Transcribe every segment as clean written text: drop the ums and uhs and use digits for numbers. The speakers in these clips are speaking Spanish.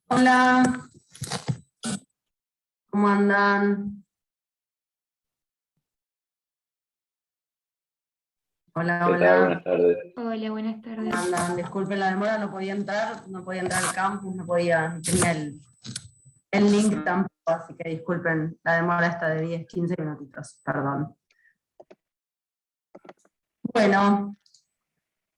Hola, ¿cómo andan? Hola, ¿Qué tal? hola, Buenas tardes. Hola, buenas ¿cómo tardes. andan? Disculpen la demora, no podía entrar al campus, no tenía el link tampoco, así que disculpen la demora esta de 10, 15 minutitos, perdón. Bueno,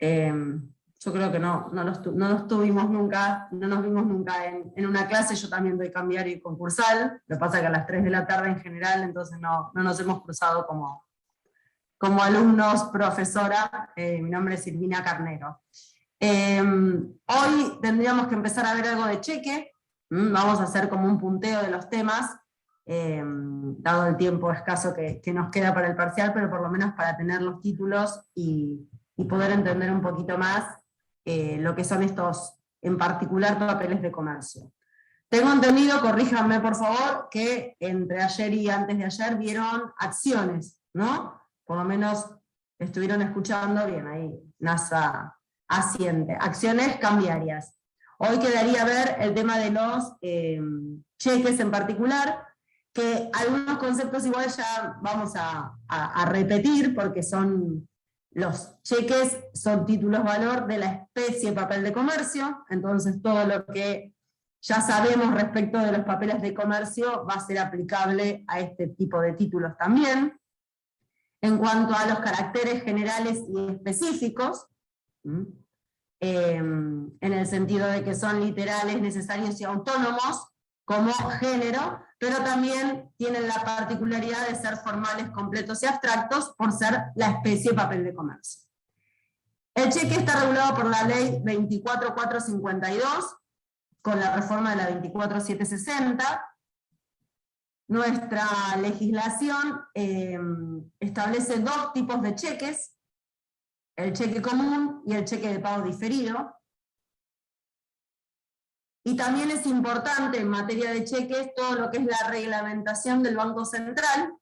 yo creo que no nos tuvimos nunca, no nos vimos nunca en una clase. Yo también doy cambiario y concursal, lo que pasa que a las 3 de la tarde en general, entonces no nos hemos cruzado como alumnos, profesora. Mi nombre es Silvina Carnero. Hoy tendríamos que empezar a ver algo de cheque. Vamos a hacer como un punteo de los temas, dado el tiempo escaso que nos queda para el parcial, pero por lo menos para tener los títulos y poder entender un poquito más lo que son estos, en particular, papeles de comercio. Tengo entendido, corríjanme por favor, que entre ayer y antes de ayer vieron acciones, ¿no? Por lo menos estuvieron escuchando bien, ahí NASA asiente. Acciones cambiarias. Hoy quedaría ver el tema de los cheques en particular, que algunos conceptos igual ya vamos a repetir, porque son los cheques, son títulos valor de la especie papel de comercio, entonces todo lo que ya sabemos respecto de los papeles de comercio va a ser aplicable a este tipo de títulos también. En cuanto a los caracteres generales y específicos, en el sentido de que son literales, necesarios y autónomos, como género, pero también tienen la particularidad de ser formales, completos y abstractos, por ser la especie papel de comercio. El cheque está regulado por la ley 24452, con la reforma de la 24760. Nuestra legislación establece dos tipos de cheques: el cheque común y el cheque de pago diferido. Y también es importante en materia de cheques todo lo que es la reglamentación del Banco Central,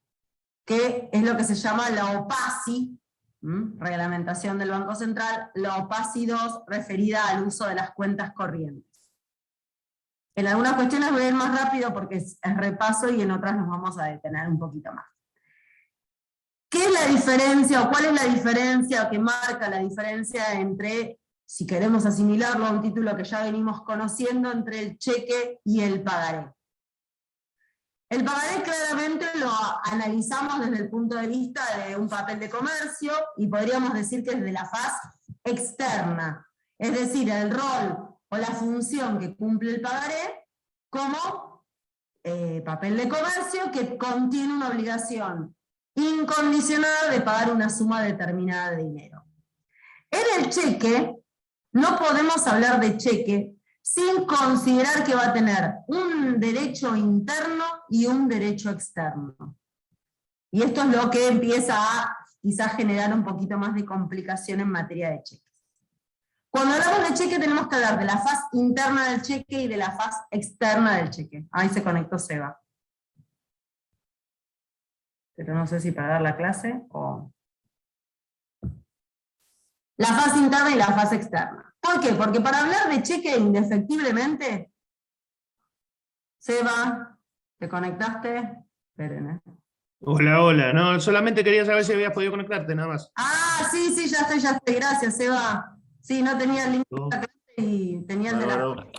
que es lo que se llama la OPACI, reglamentación del Banco Central, la OPACI 2, referida al uso de las cuentas corrientes. En algunas cuestiones voy a ir más rápido porque es repaso, y en otras nos vamos a detener un poquito más. ¿Qué es la diferencia, o cuál es la diferencia, o que marca la diferencia entre, si queremos asimilarlo a un título que ya venimos conociendo, entre el cheque y el pagaré? El pagaré claramente lo analizamos desde el punto de vista de un papel de comercio, y podríamos decir que es de la faz externa, es decir, el rol o la función que cumple el pagaré como papel de comercio que contiene una obligación incondicionada de pagar una suma determinada de dinero. En el cheque, no podemos hablar de cheque sin considerar que va a tener un derecho interno y un derecho externo. Y esto es lo que empieza a quizás generar un poquito más de complicación en materia de cheques. Cuando hablamos de cheque tenemos que hablar de la faz interna del cheque y de la faz externa del cheque. Ahí se conectó Seba. Pero no sé si para dar la clase o... La faz interna y la faz externa. ¿Por qué? Porque para hablar de cheque indefectiblemente... Seba, ¿te conectaste? Esperen, Hola, hola. No, solamente quería saber si habías podido conectarte, nada más. Ah, sí, ya estoy. Gracias, Seba. Sí, no tenía el link de la clase y tenía el de la... Bárbaro.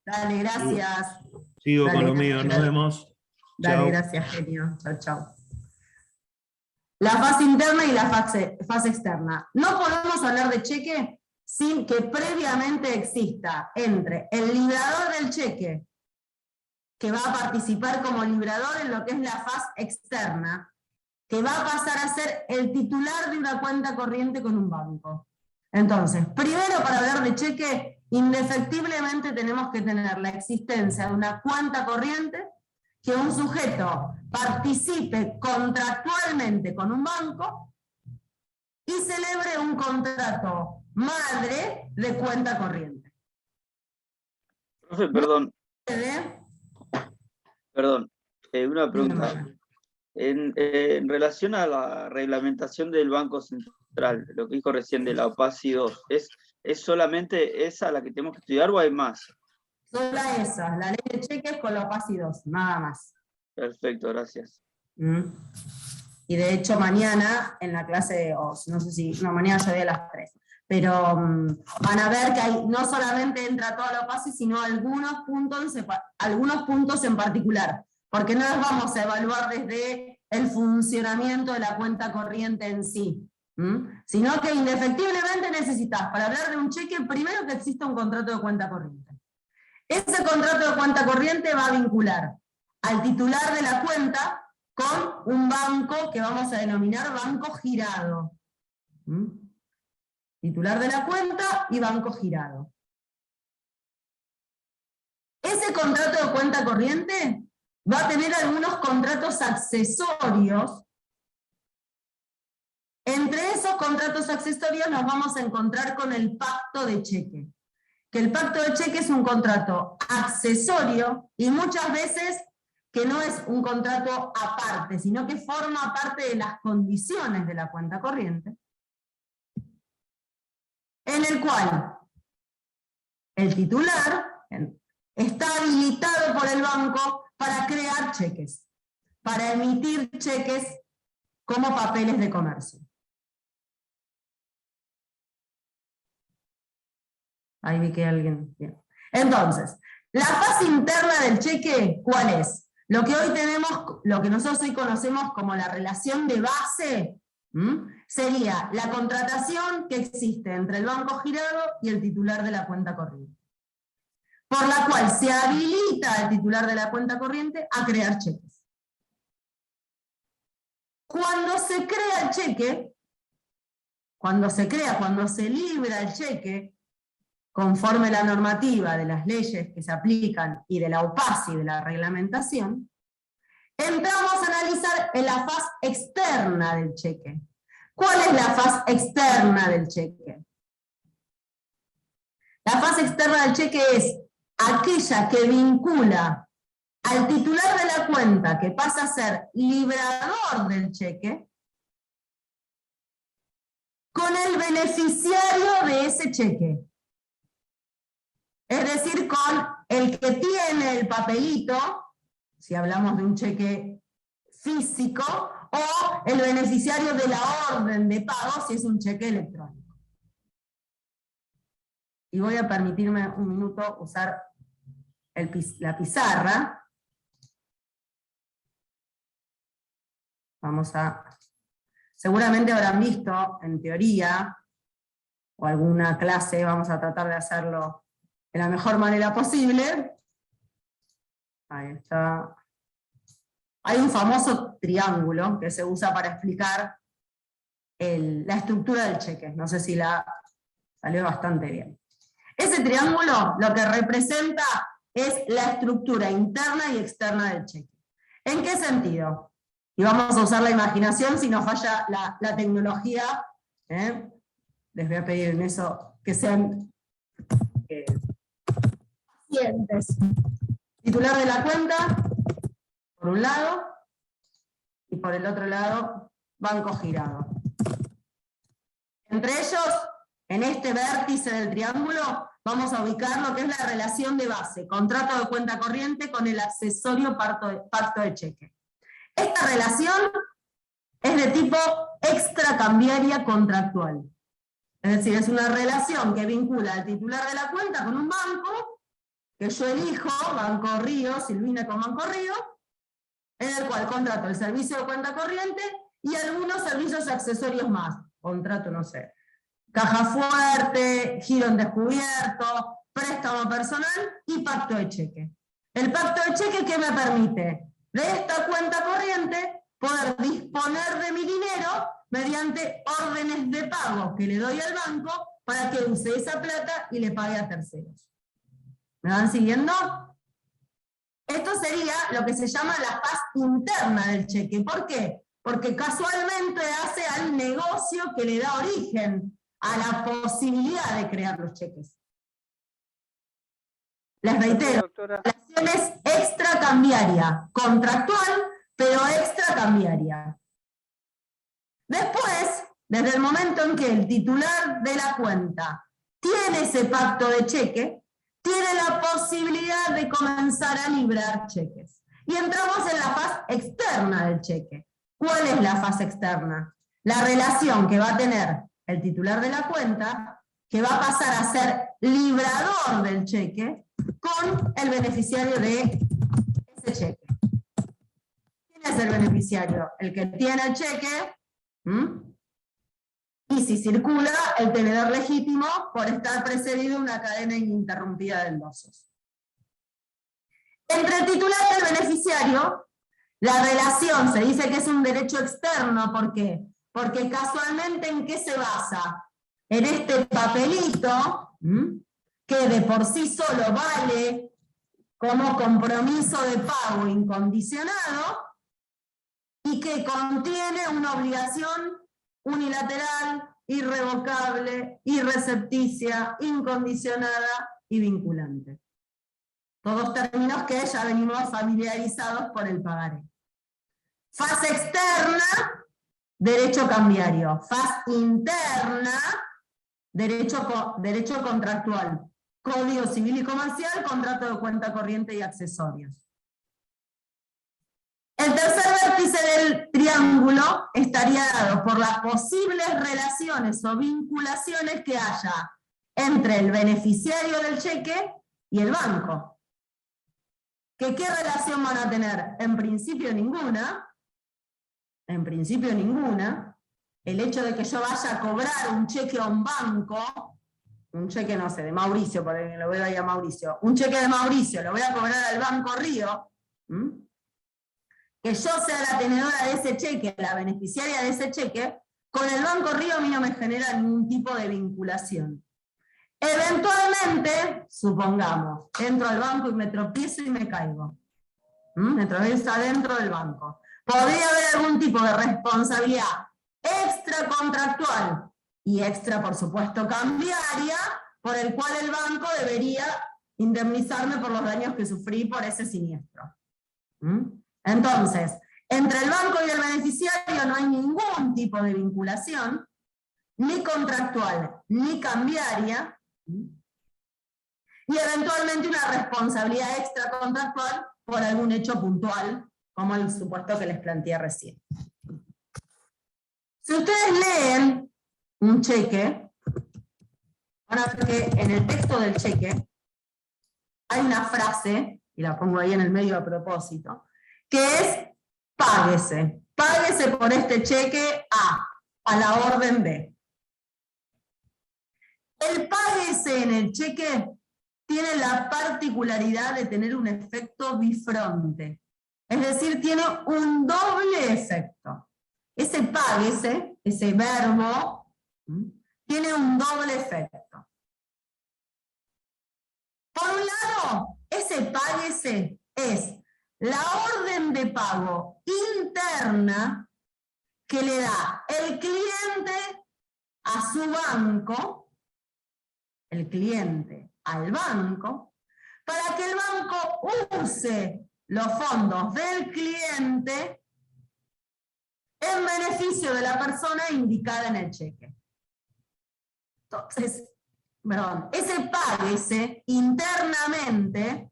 Dale, gracias. Sigo Dale, con lo mío, gracias. nos vemos. Dale, Chau. gracias, genio. Chau, chau. La fase interna y la fase externa. No podemos hablar de cheque sin que previamente exista entre el librador del cheque, que va a participar como librador en lo que es la fase externa, que va a pasar a ser el titular de una cuenta corriente con un banco. Entonces, primero, para hablar de cheque, indefectiblemente tenemos que tener la existencia de una cuenta corriente, que un sujeto participe contractualmente con un banco y celebre un contrato madre de cuenta corriente. Profe, perdón, una pregunta. En relación a la reglamentación del Banco Central, lo que dijo recién de la OPACI 2, ¿es solamente esa la que tenemos que estudiar o hay más? Sola esas, la ley de cheques con la PASI 2, nada más. Perfecto, gracias. Y de hecho mañana en la clase, no sé si, no, mañana yo voy a las 3, pero van a ver que no solamente entra toda la PASI, sino algunos puntos en particular, porque no los vamos a evaluar desde el funcionamiento de la cuenta corriente en sí, sino que indefectiblemente necesitas, para hablar de un cheque, primero que exista un contrato de cuenta corriente. Ese contrato de cuenta corriente va a vincular al titular de la cuenta con un banco que vamos a denominar banco girado. Titular de la cuenta y banco girado. Ese contrato de cuenta corriente va a tener algunos contratos accesorios. Entre esos contratos accesorios nos vamos a encontrar con el pacto de cheque. Que el pacto de cheque es un contrato accesorio y muchas veces que no es un contrato aparte, sino que forma parte de las condiciones de la cuenta corriente, en el cual el titular está habilitado por el banco para crear cheques, para emitir cheques como papeles de comercio. Ahí vi que alguien... Bien. Entonces, la fase interna del cheque, ¿cuál es? Lo que hoy tenemos, lo que nosotros hoy conocemos como la relación de base, sería la contratación que existe entre el banco girado y el titular de la cuenta corriente, por la cual se habilita al titular de la cuenta corriente a crear cheques. Cuando se crea el cheque, cuando se libra el cheque, conforme la normativa de las leyes que se aplican y de la OPASI, de la reglamentación, entramos a analizar en la faz externa del cheque. ¿Cuál es la faz externa del cheque? La faz externa del cheque es aquella que vincula al titular de la cuenta, que pasa a ser librador del cheque, con el beneficiario de ese cheque. Es decir, con el que tiene el papelito, si hablamos de un cheque físico, o el beneficiario de la orden de pago, si es un cheque electrónico. Y voy a permitirme un minuto usar la pizarra. Seguramente habrán visto, en teoría, o alguna clase, vamos a tratar de hacerlo de la mejor manera posible. Ahí está. Hay un famoso triángulo que se usa para explicar la estructura del cheque. No sé si salió bastante bien. Ese triángulo lo que representa es la estructura interna y externa del cheque. ¿En qué sentido? Y vamos a usar la imaginación si nos falla la tecnología. Les voy a pedir en eso que sean pacientes. Titular de la cuenta, por un lado, y por el otro lado, banco girado. Entre ellos, en este vértice del triángulo, vamos a ubicar lo que es la relación de base, contrato de cuenta corriente con el accesorio pacto de cheque. Esta relación es de tipo extracambiaria contractual. Es decir, es una relación que vincula al titular de la cuenta con un banco, que yo elijo, Banco Río, Silvina con Banco Río, en el cual contrato el servicio de cuenta corriente y algunos servicios accesorios más. Contrato, no sé, caja fuerte, giro en descubierto, préstamo personal y pacto de cheque. El pacto de cheque, ¿qué me permite? De esta cuenta corriente poder disponer de mi dinero mediante órdenes de pago que le doy al banco para que use esa plata y le pague a terceros. ¿Me van siguiendo? Esto sería lo que se llama la faz interna del cheque. ¿Por qué? Porque casualmente hace al negocio que le da origen a la posibilidad de crear los cheques. Les reitero, la relación es extracambiaria, contractual, pero extracambiaria. Después, desde el momento en que el titular de la cuenta tiene ese pacto de cheque, tiene tiene la posibilidad de comenzar a librar cheques. Y entramos en la faz externa del cheque. ¿Cuál es la faz externa? La relación que va a tener el titular de la cuenta, que va a pasar a ser librador del cheque, con el beneficiario de ese cheque. ¿Quién es el beneficiario? El que tiene el cheque, y si circula, el tenedor legítimo por estar precedido de una cadena ininterrumpida de endosos. Entre el titular y el beneficiario, la relación se dice que es un derecho externo. ¿Por qué? Porque casualmente, ¿en qué se basa? En este papelito, que de por sí solo vale como compromiso de pago incondicionado, y que contiene una obligación unilateral, irrevocable, irrecepticia, incondicionada y vinculante. Todos términos que ya venimos familiarizados por el pagaré. Faz externa, derecho cambiario. Faz interna, derecho contractual. Código civil y comercial, contrato de cuenta corriente y accesorios. El tercer vértice del triángulo estaría dado por las posibles relaciones o vinculaciones que haya entre el beneficiario del cheque y el banco. ¿Qué relación van a tener? En principio ninguna. En principio ninguna. El hecho de que yo vaya a cobrar un cheque a un banco, un cheque, no sé, de Mauricio, porque lo voy a llamar Mauricio, un cheque de Mauricio, lo voy a cobrar al Banco Río, que yo sea la tenedora de ese cheque, la beneficiaria de ese cheque, con el Banco Río a mí no me genera ningún tipo de vinculación. Eventualmente, supongamos, entro al banco y me tropiezo y me caigo. Me tropiezo adentro del banco. Podría haber algún tipo de responsabilidad extracontractual y extra, por supuesto, cambiaria, por el cual el banco debería indemnizarme por los daños que sufrí por ese siniestro. Entonces, entre el banco y el beneficiario no hay ningún tipo de vinculación, ni contractual, ni cambiaria, y eventualmente una responsabilidad extracontractual por algún hecho puntual, como el supuesto que les planteé recién. Si ustedes leen un cheque, van a ver que en el texto del cheque hay una frase, y la pongo ahí en el medio a propósito, que es páguese. Páguese por este cheque a la orden B. El páguese en el cheque tiene la particularidad de tener un efecto bifronte. Es decir, tiene un doble efecto. Ese páguese, ese verbo, tiene un doble efecto. Por un lado, ese páguese es la orden de pago interna que le da el cliente a su banco, el cliente al banco, para que el banco use los fondos del cliente en beneficio de la persona indicada en el cheque. Entonces, ese páguese internamente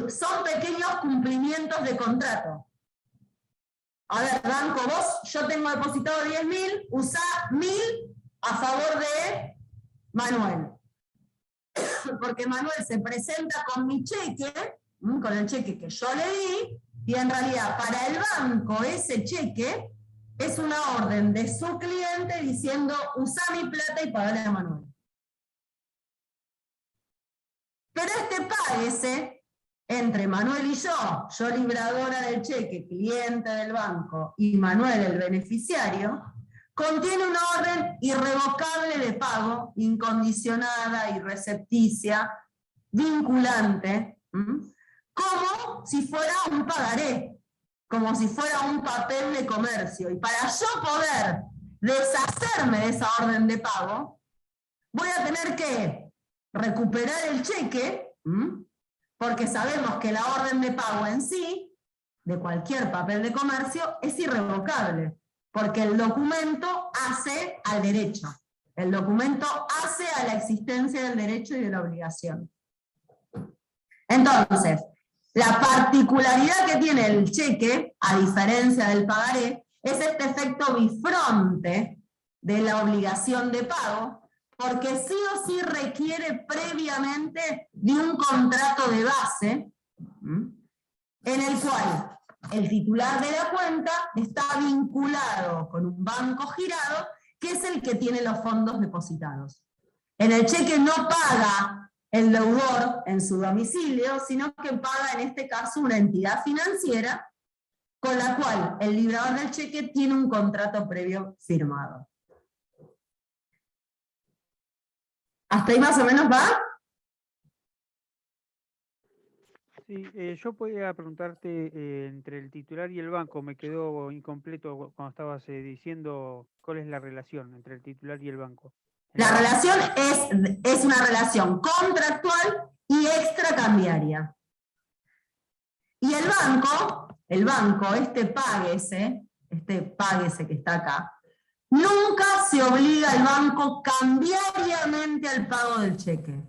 son pequeños cumplimientos de contrato. A ver, banco, yo tengo depositado 10.000, usá 1.000 a favor de Manuel. Porque Manuel se presenta con mi cheque, con el cheque que yo le di, y en realidad para el banco ese cheque es una orden de su cliente diciendo usá mi plata y pagale a Manuel. Pero este páguese entre Manuel y yo libradora del cheque, cliente del banco, y Manuel el beneficiario, contiene una orden irrevocable de pago, incondicionada, irrecepticia, vinculante, como si fuera un pagaré, como si fuera un papel de comercio. Y para yo poder deshacerme de esa orden de pago, voy a tener que recuperar el cheque, porque sabemos que la orden de pago en sí, de cualquier papel de comercio, es irrevocable, porque el documento hace al derecho. El documento hace a la existencia del derecho y de la obligación. Entonces, la particularidad que tiene el cheque, a diferencia del pagaré, es este efecto bifronte de la obligación de pago, porque sí o sí requiere previamente de un contrato de base, en el cual el titular de la cuenta está vinculado con un banco girado, que es el que tiene los fondos depositados. En el cheque no paga el deudor en su domicilio, sino que paga en este caso una entidad financiera con la cual el librador del cheque tiene un contrato previo firmado. ¿Hasta ahí más o menos va? Sí, yo podía preguntarte entre el titular y el banco, me quedó incompleto cuando estabas diciendo cuál es la relación entre el titular y el banco. La relación es una relación contractual y extracambiaria. Y el banco, este páguese que está acá, nunca se obliga al banco cambiariamente al pago del cheque.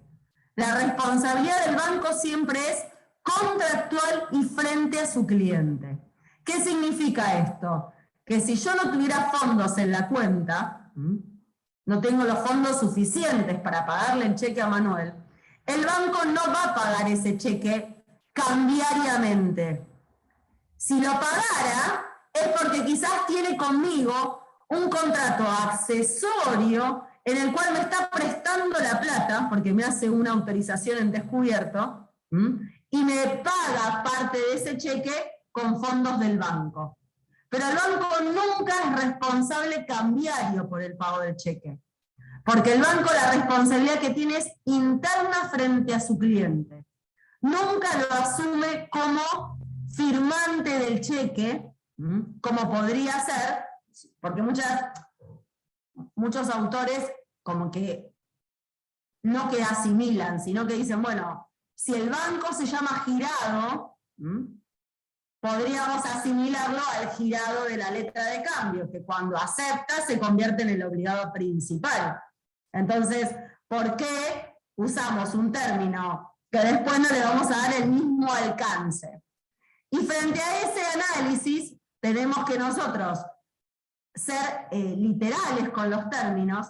La responsabilidad del banco siempre es contractual y frente a su cliente. ¿Qué significa esto? Que si yo no tuviera fondos en la cuenta, no tengo los fondos suficientes para pagarle el cheque a Manuel, el banco no va a pagar ese cheque cambiariamente. Si lo pagara, es porque quizás tiene conmigo un contrato accesorio en el cual me está prestando la plata, porque me hace una autorización en descubierto, y me paga parte de ese cheque con fondos del banco. Pero el banco nunca es responsable cambiario por el pago del cheque, porque el banco la responsabilidad que tiene es interna frente a su cliente. Nunca lo asume como firmante del cheque, como podría ser, porque muchos autores como que no que asimilan, sino que dicen, bueno, si el banco se llama girado, podríamos asimilarlo al girado de la letra de cambio, que cuando acepta se convierte en el obligado principal. Entonces, ¿por qué usamos un término que después no le vamos a dar el mismo alcance? Y frente a ese análisis, tenemos que nosotros ser literales con los términos,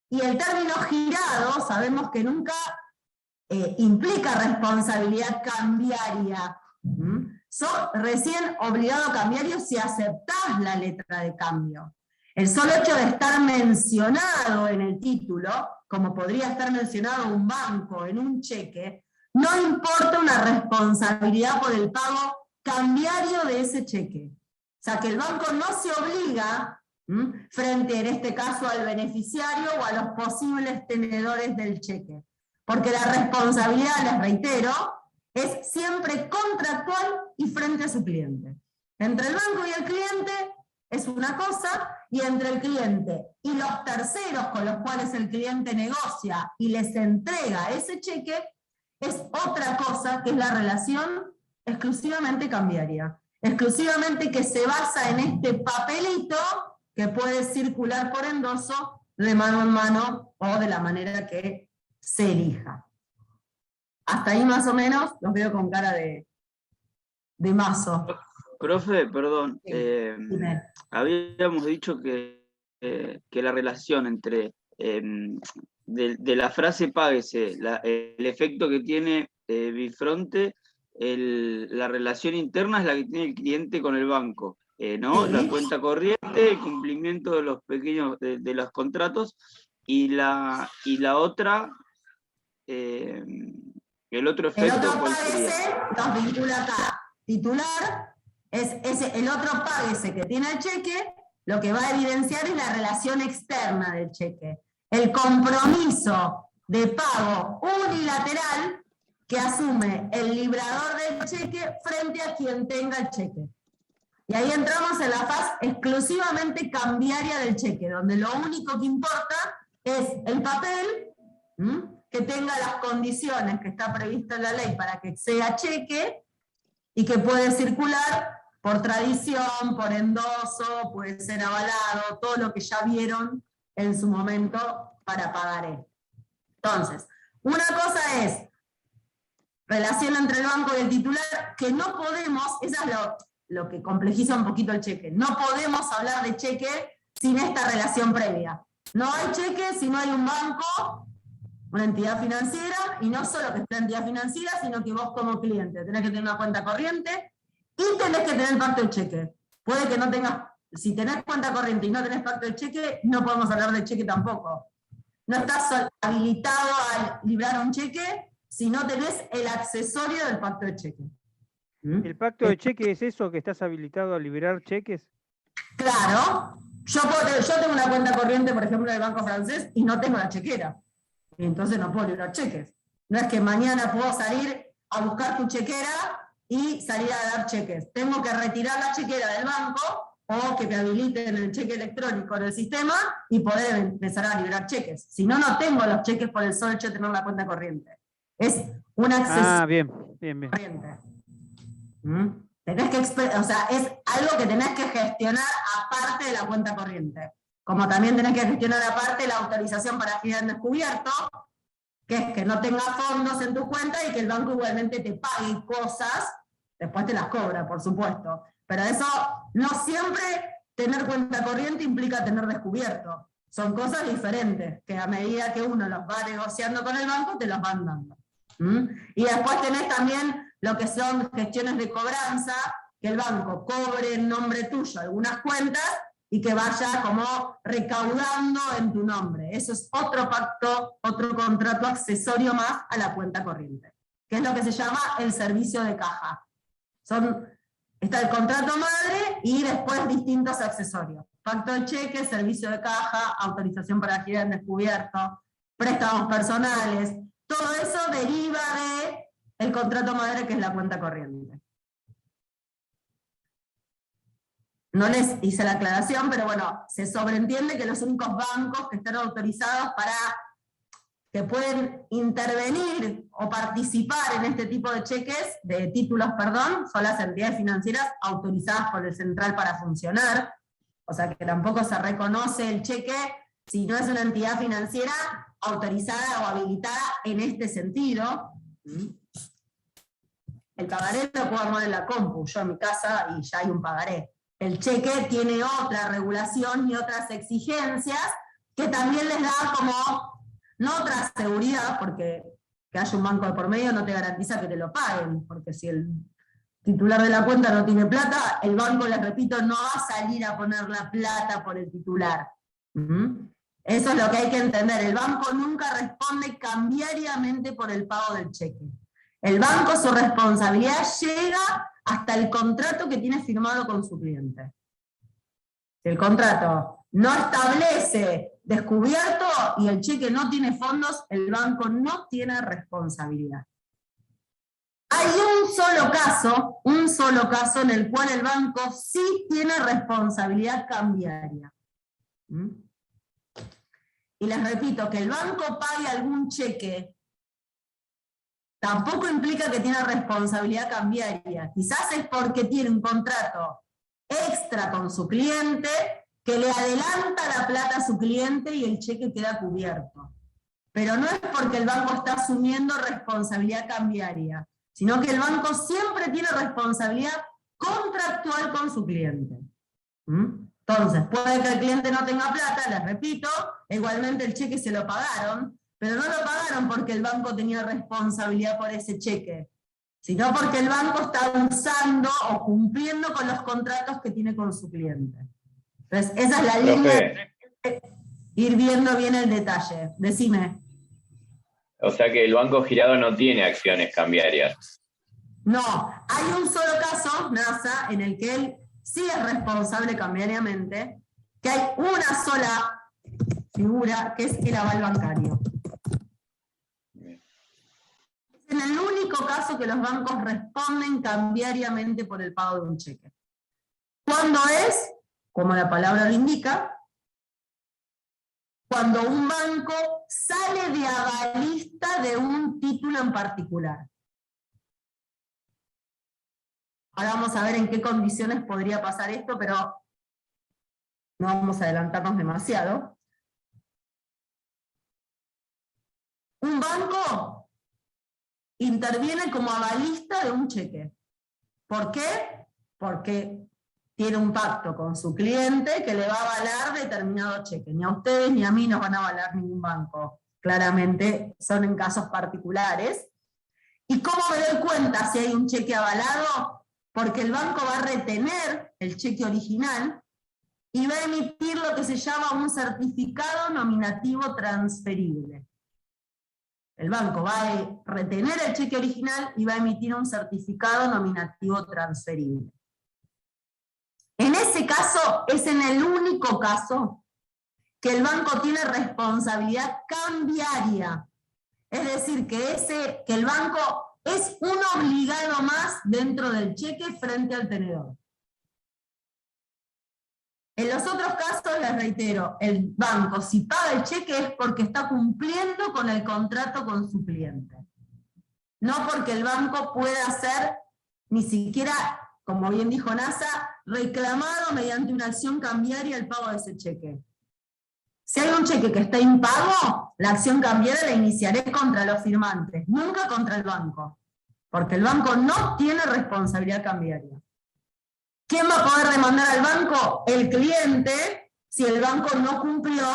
y el término girado sabemos que nunca implica responsabilidad cambiaria. Sos recién obligado a cambiario si aceptás la letra de cambio. El solo hecho de estar mencionado en el título, como podría estar mencionado un banco en un cheque, no importa una responsabilidad por el pago cambiario de ese cheque. O sea, que el banco no se obliga frente, en este caso, al beneficiario o a los posibles tenedores del cheque. Porque la responsabilidad, les reitero, es siempre contractual y frente a su cliente. Entre el banco y el cliente es una cosa, y entre el cliente y los terceros con los cuales el cliente negocia y les entrega ese cheque, es otra cosa, que es la relación exclusivamente cambiaria. Exclusivamente que se basa en este papelito que puede circular por endoso de mano en mano o de la manera que se elija. Hasta ahí más o menos, los veo con cara de mazo. Profe, perdón, Dime. habíamos dicho que la relación entre, de la frase páguese, el efecto que tiene bifronte, la relación interna es la que tiene el cliente con el banco, ¿no? Sí. La cuenta corriente, el cumplimiento de los pequeños, de los contratos, y la otra, el otro efecto, El otro ¿cuál sería? páguese nos vincula acá. Titular es el otro páguese que tiene el cheque, lo que va a evidenciar es la relación externa del cheque. El compromiso de pago unilateral que asume el librador del cheque frente a quien tenga el cheque. Y ahí entramos en la fase exclusivamente cambiaria del cheque, donde lo único que importa es el papel, que tenga las condiciones que está prevista en la ley para que sea cheque, y que puede circular por tradición, por endoso, puede ser avalado, todo lo que ya vieron en su momento para pagaré. Entonces, una cosa es relación entre el banco y el titular, que no podemos, eso es lo que complejiza un poquito el cheque, no podemos hablar de cheque sin esta relación previa. No hay cheque si no hay un banco, una entidad financiera, y no solo que es la entidad financiera, sino que vos como cliente tenés que tener una cuenta corriente y tenés que tener pacto de cheque. Puede que no tengas, si tenés cuenta corriente y no tenés pacto de cheque, no podemos hablar de cheque tampoco. No estás habilitado a librar un cheque si no tenés el accesorio del pacto de cheque. ¿El pacto de cheque es eso, que estás habilitado a liberar cheques? Claro, yo tengo una cuenta corriente, por ejemplo, del Banco Francés, y no tengo la chequera. Y entonces no puedo librar cheques. No es que mañana puedo salir a buscar tu chequera y salir a dar cheques. Tengo que retirar la chequera del banco o que me habiliten el cheque electrónico en el sistema y poder empezar a liberar cheques. Si no, no tengo los cheques por el solo hecho de tener la cuenta corriente. Es un acceso. Ah, bien. Corriente. Tenés que, o sea, es algo que tenés que gestionar aparte de la cuenta corriente. Como también tenés que gestionar aparte la autorización para actividad en descubierto, que es que no tengas fondos en tu cuenta y que el banco igualmente te pague cosas, después te las cobra, por supuesto. Pero eso, no siempre tener cuenta corriente implica tener descubierto. Son cosas diferentes, que a medida que uno los va negociando con el banco, te los van dando. Y después tenés también lo que son gestiones de cobranza, que el banco cobre en nombre tuyo algunas cuentas y que vaya como recaudando en tu nombre. Eso es otro pacto, otro contrato accesorio más a la cuenta corriente, que es lo que se llama el servicio de caja. Está el contrato madre y después distintos accesorios. Pacto de cheque, servicio de caja, autorización para actividad en descubierto, préstamos personales. Todo eso deriva del contrato madre, que es la cuenta corriente. No les hice la aclaración, pero bueno, se sobreentiende que los únicos bancos que están autorizados que pueden intervenir o participar en este tipo de cheques, de títulos, perdón, son las entidades financieras autorizadas por el central para funcionar. O sea que tampoco se reconoce el cheque si no es una entidad financiera autorizada o habilitada en este sentido. El pagaré lo puedo armar en la compu, yo en mi casa, y ya hay un pagaré. El cheque tiene otra regulación y otras exigencias que también les da como, no otra seguridad, porque que haya un banco de por medio no te garantiza que te lo paguen, porque si el titular de la cuenta no tiene plata, el banco, les repito, no va a salir a poner la plata por el titular. Eso es lo que hay que entender. El banco nunca responde cambiariamente por el pago del cheque. El banco, su responsabilidad llega hasta el contrato que tiene firmado con su cliente. Si el contrato no establece descubierto y el cheque no tiene fondos, el banco no tiene responsabilidad. Hay un solo caso en el cual el banco sí tiene responsabilidad cambiaria. Y les repito, que el banco pague algún cheque tampoco implica que tiene responsabilidad cambiaria. Quizás es porque tiene un contrato extra con su cliente que le adelanta la plata a su cliente y el cheque queda cubierto. Pero no es porque el banco está asumiendo responsabilidad cambiaria, sino que el banco siempre tiene responsabilidad contractual con su cliente. Entonces, puede que el cliente no tenga plata, les repito, igualmente el cheque se lo pagaron, pero no lo pagaron porque el banco tenía responsabilidad por ese cheque, sino porque el banco está usando o cumpliendo con los contratos que tiene con su cliente. Entonces, esa es la línea de ir viendo bien el detalle. Decime. O sea que el banco girado no tiene acciones cambiarias. No, hay un solo caso, NASA, en el que él sí es responsable cambiariamente, que hay una sola figura, que es el aval bancario. Es en el único caso que los bancos responden cambiariamente por el pago de un cheque. ¿Cuándo es? Como la palabra lo indica, cuando un banco sale de avalista de un título en particular. Ahora vamos a ver en qué condiciones podría pasar esto, pero no vamos a adelantarnos demasiado. un banco interviene como avalista de un cheque. ¿Por qué? Porque tiene un pacto con su cliente que le va a avalar determinado cheque. Ni a ustedes ni a mí nos van a avalar ningún banco. Claramente son en casos particulares. ¿Y cómo me doy cuenta si hay un cheque avalado? Porque el banco va a retener el cheque original y va a emitir lo que se llama un certificado nominativo transferible. El banco va a retener el cheque original y va a emitir un certificado nominativo transferible. En ese caso, es en el único caso que el banco tiene responsabilidad cambiaria. Es decir, que el banco es un obligado más dentro del cheque frente al tenedor. En los otros casos, les reitero, el banco si paga el cheque es porque está cumpliendo con el contrato con su cliente. No porque el banco pueda hacer, ni siquiera, como bien dijo NASA, reclamado mediante una acción cambiaria el pago de ese cheque. Si hay un cheque que está impago, la acción cambiaria la iniciaré contra los firmantes, nunca contra el banco, porque el banco no tiene responsabilidad cambiaria. ¿Quién va a poder demandar al banco? El cliente, si el banco no cumplió,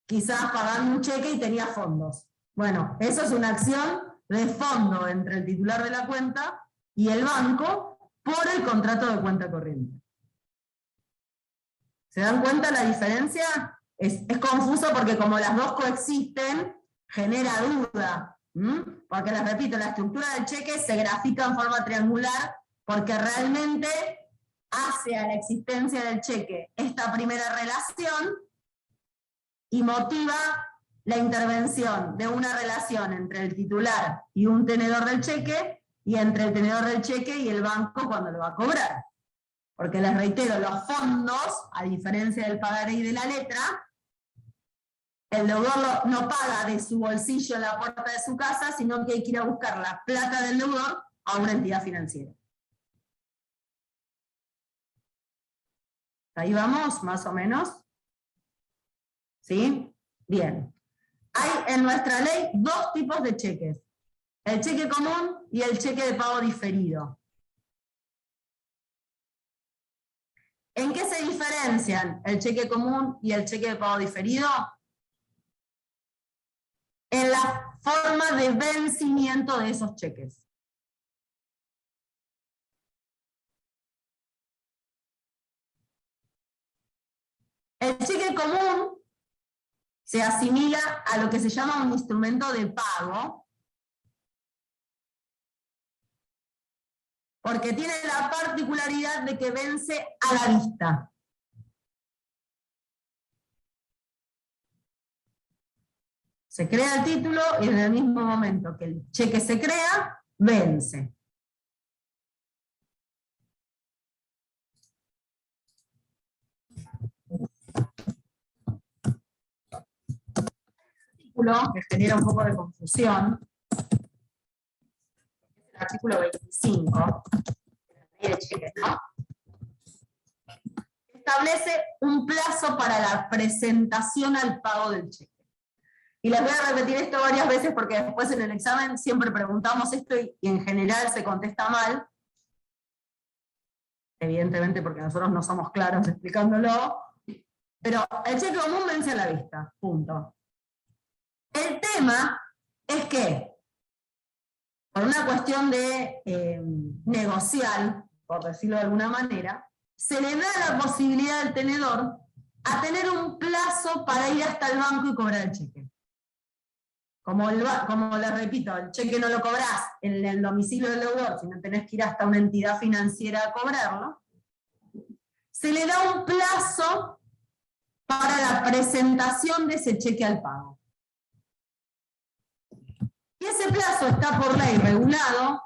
quizás pagando un cheque y tenía fondos. Bueno, eso es una acción de fondo entre el titular de la cuenta y el banco por el contrato de cuenta corriente. ¿Se dan cuenta la diferencia? Es confuso porque como las dos coexisten, genera duda. Porque les repito, la estructura del cheque se grafica en forma triangular porque realmente hace a la existencia del cheque esta primera relación y motiva la intervención de una relación entre el titular y un tenedor del cheque y entre el tenedor del cheque y el banco cuando lo va a cobrar. Porque les reitero, los fondos, a diferencia del pagaré y de la letra, el deudor no paga de su bolsillo en la puerta de su casa, sino que hay que ir a buscar la plata del deudor a una entidad financiera. Ahí vamos, más o menos. ¿Sí? Bien. Hay en nuestra ley dos tipos de cheques. El cheque común y el cheque de pago diferido. ¿En qué se diferencian el cheque común y el cheque de pago diferido? En la forma de vencimiento de esos cheques. El cheque común se asimila a lo que se llama un instrumento de pago, porque tiene la particularidad de que vence a la vista. Se crea el título y en el mismo momento que el cheque se crea, vence. Que genera un poco de confusión, el artículo 25, de cheques, ¿no? Establece un plazo para la presentación al pago del cheque. Y les voy a repetir esto varias veces porque después en el examen siempre preguntamos esto y en general se contesta mal. Evidentemente porque nosotros no somos claros explicándolo. Pero el cheque común vence a la vista, punto. El tema es que, por una cuestión de negociar, por decirlo de alguna manera, se le da la posibilidad al tenedor a tener un plazo para ir hasta el banco y cobrar el cheque. Como les repito, el cheque no lo cobrás en el domicilio del deudor, sino tenés que ir hasta una entidad financiera a cobrarlo. Se le da un plazo para la presentación de ese cheque al pago. Y ese plazo está por ley regulado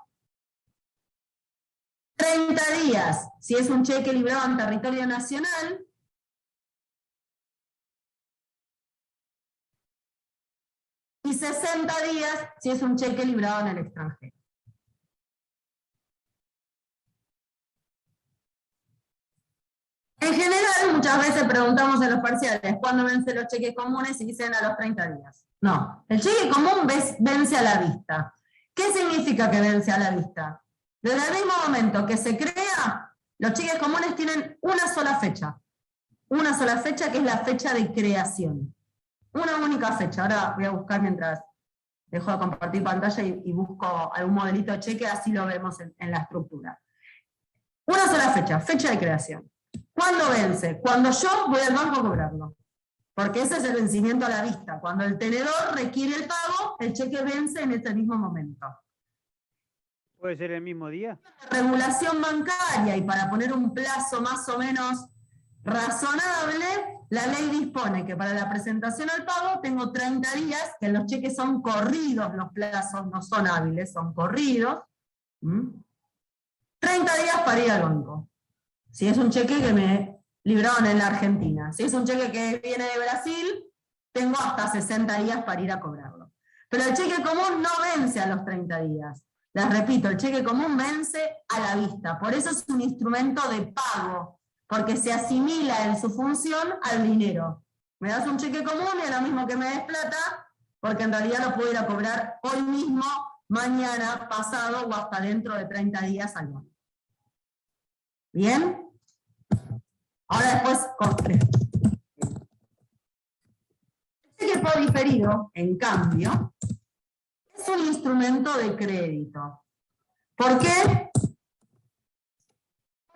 30 días si es un cheque librado en territorio nacional y 60 días si es un cheque librado en el extranjero. En general, muchas veces preguntamos en los parciales ¿cuándo vencen los cheques comunes? Y dicen a los 30 días. No, el cheque común vence a la vista. ¿Qué significa que vence a la vista? Desde el mismo momento que se crea, los cheques comunes tienen una sola fecha. Una sola fecha, que es la fecha de creación. Una única fecha. Ahora voy a buscar mientras dejo de compartir pantalla y busco algún modelito de cheque, así lo vemos en la estructura. Una sola fecha, fecha de creación. ¿Cuándo vence? Cuando yo voy al banco a cobrarlo. Porque ese es el vencimiento a la vista. Cuando el tenedor requiere el pago, el cheque vence en ese mismo momento. ¿Puede ser el mismo día? Regulación bancaria, y para poner un plazo más o menos razonable, la ley dispone que para la presentación al pago tengo 30 días, que los cheques son corridos, los plazos no son hábiles, son corridos. 30 días para ir al banco. Si es un cheque que me libraron en la Argentina. Si es un cheque que viene de Brasil, tengo hasta 60 días para ir a cobrarlo. Pero el cheque común no vence a los 30 días. Les repito, el cheque común vence a la vista. Por eso es un instrumento de pago, porque se asimila en su función al dinero. Me das un cheque común y es lo mismo que me des plata, porque en realidad lo puedo ir a cobrar hoy mismo, mañana, pasado o hasta dentro de 30 días al banco. ¿Bien? Ahora después, el cheque por diferido, en cambio, es un instrumento de crédito. ¿Por qué?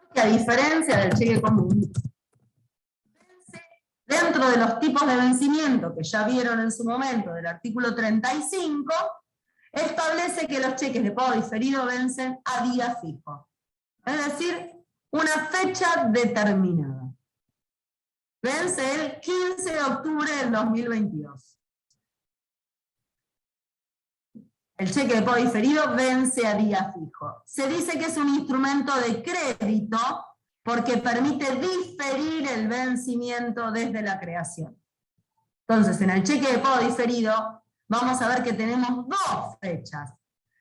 Porque a diferencia del cheque común, dentro de los tipos de vencimiento que ya vieron en su momento del artículo 35, establece que los cheques de pago diferido vencen a día fijo. Es decir, una fecha determinada. Vence el 15 de octubre del 2022. El cheque de pago diferido vence a día fijo. Se dice que es un instrumento de crédito porque permite diferir el vencimiento desde la creación. Entonces, en el cheque de pago diferido, vamos a ver que tenemos dos fechas: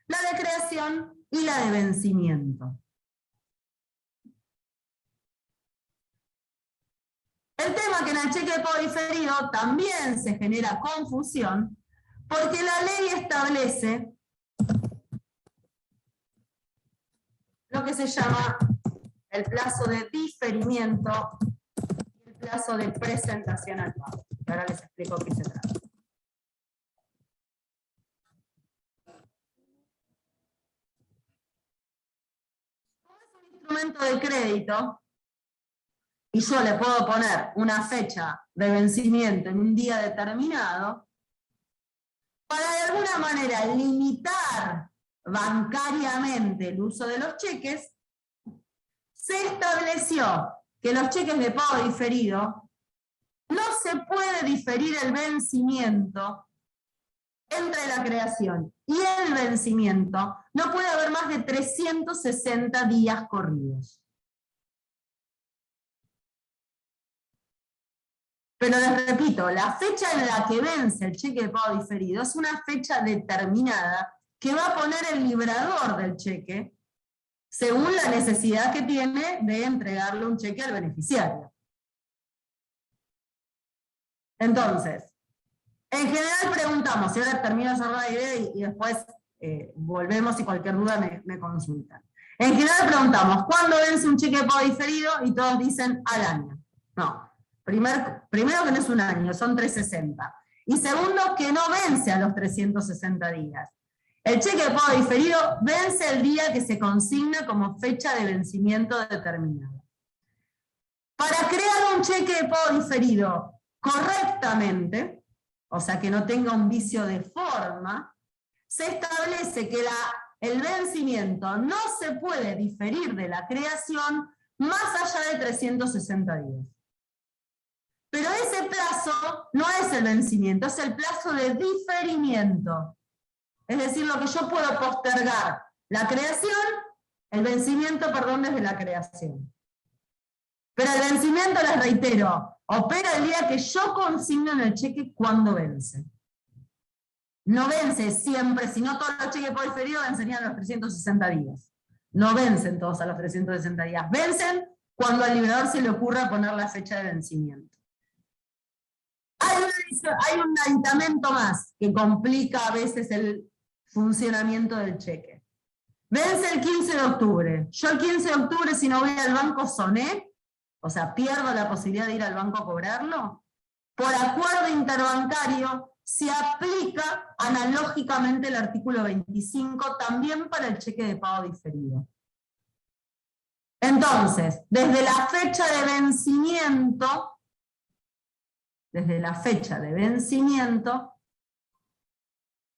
la de creación y la de vencimiento. El tema que en el cheque de pago diferido también se genera confusión, porque la ley establece lo que se llama el plazo de diferimiento y el plazo de presentación al pago. Ahora les explico qué se trata. Como es un instrumento de crédito, y yo le puedo poner una fecha de vencimiento en un día determinado, para de alguna manera limitar bancariamente el uso de los cheques, se estableció que los cheques de pago diferido no se puede diferir el vencimiento entre la creación y el vencimiento, no puede haber más de 360 días corridos. Pero les repito, la fecha en la que vence el cheque de pago diferido es una fecha determinada que va a poner el librador del cheque según la necesidad que tiene de entregarle un cheque al beneficiario. Entonces, en general preguntamos, y ahora termino de cerrar la idea y después volvemos y cualquier duda me consultan. En general preguntamos, ¿cuándo vence un cheque de pago diferido? Y todos dicen al año. No. Primero que no es un año, son 360. Y segundo, que no vence a los 360 días. El cheque de pago diferido vence el día que se consigna como fecha de vencimiento determinada. Para crear un cheque de pago diferido correctamente, o sea que no tenga un vicio de forma, se establece que el vencimiento no se puede diferir de la creación más allá de 360 días. Pero ese plazo no es el vencimiento, es el plazo de diferimiento. Es decir, lo que yo puedo postergar, la creación, el vencimiento, perdón, desde la creación. Pero el vencimiento, les reitero, opera el día que yo consigno en el cheque cuando vence. No vence siempre, sino todos los cheques por diferido vencerían a los 360 días. No vencen todos a los 360 días. Vencen cuando al librador se le ocurra poner la fecha de vencimiento. Hay un aditamento más que complica a veces el funcionamiento del cheque. Vence el 15 de octubre. Yo el 15 de octubre, si no voy al banco, soné, o sea, pierdo la posibilidad de ir al banco a cobrarlo. Por acuerdo interbancario, se aplica analógicamente el artículo 25 también para el cheque de pago diferido. Entonces, desde la fecha de vencimiento,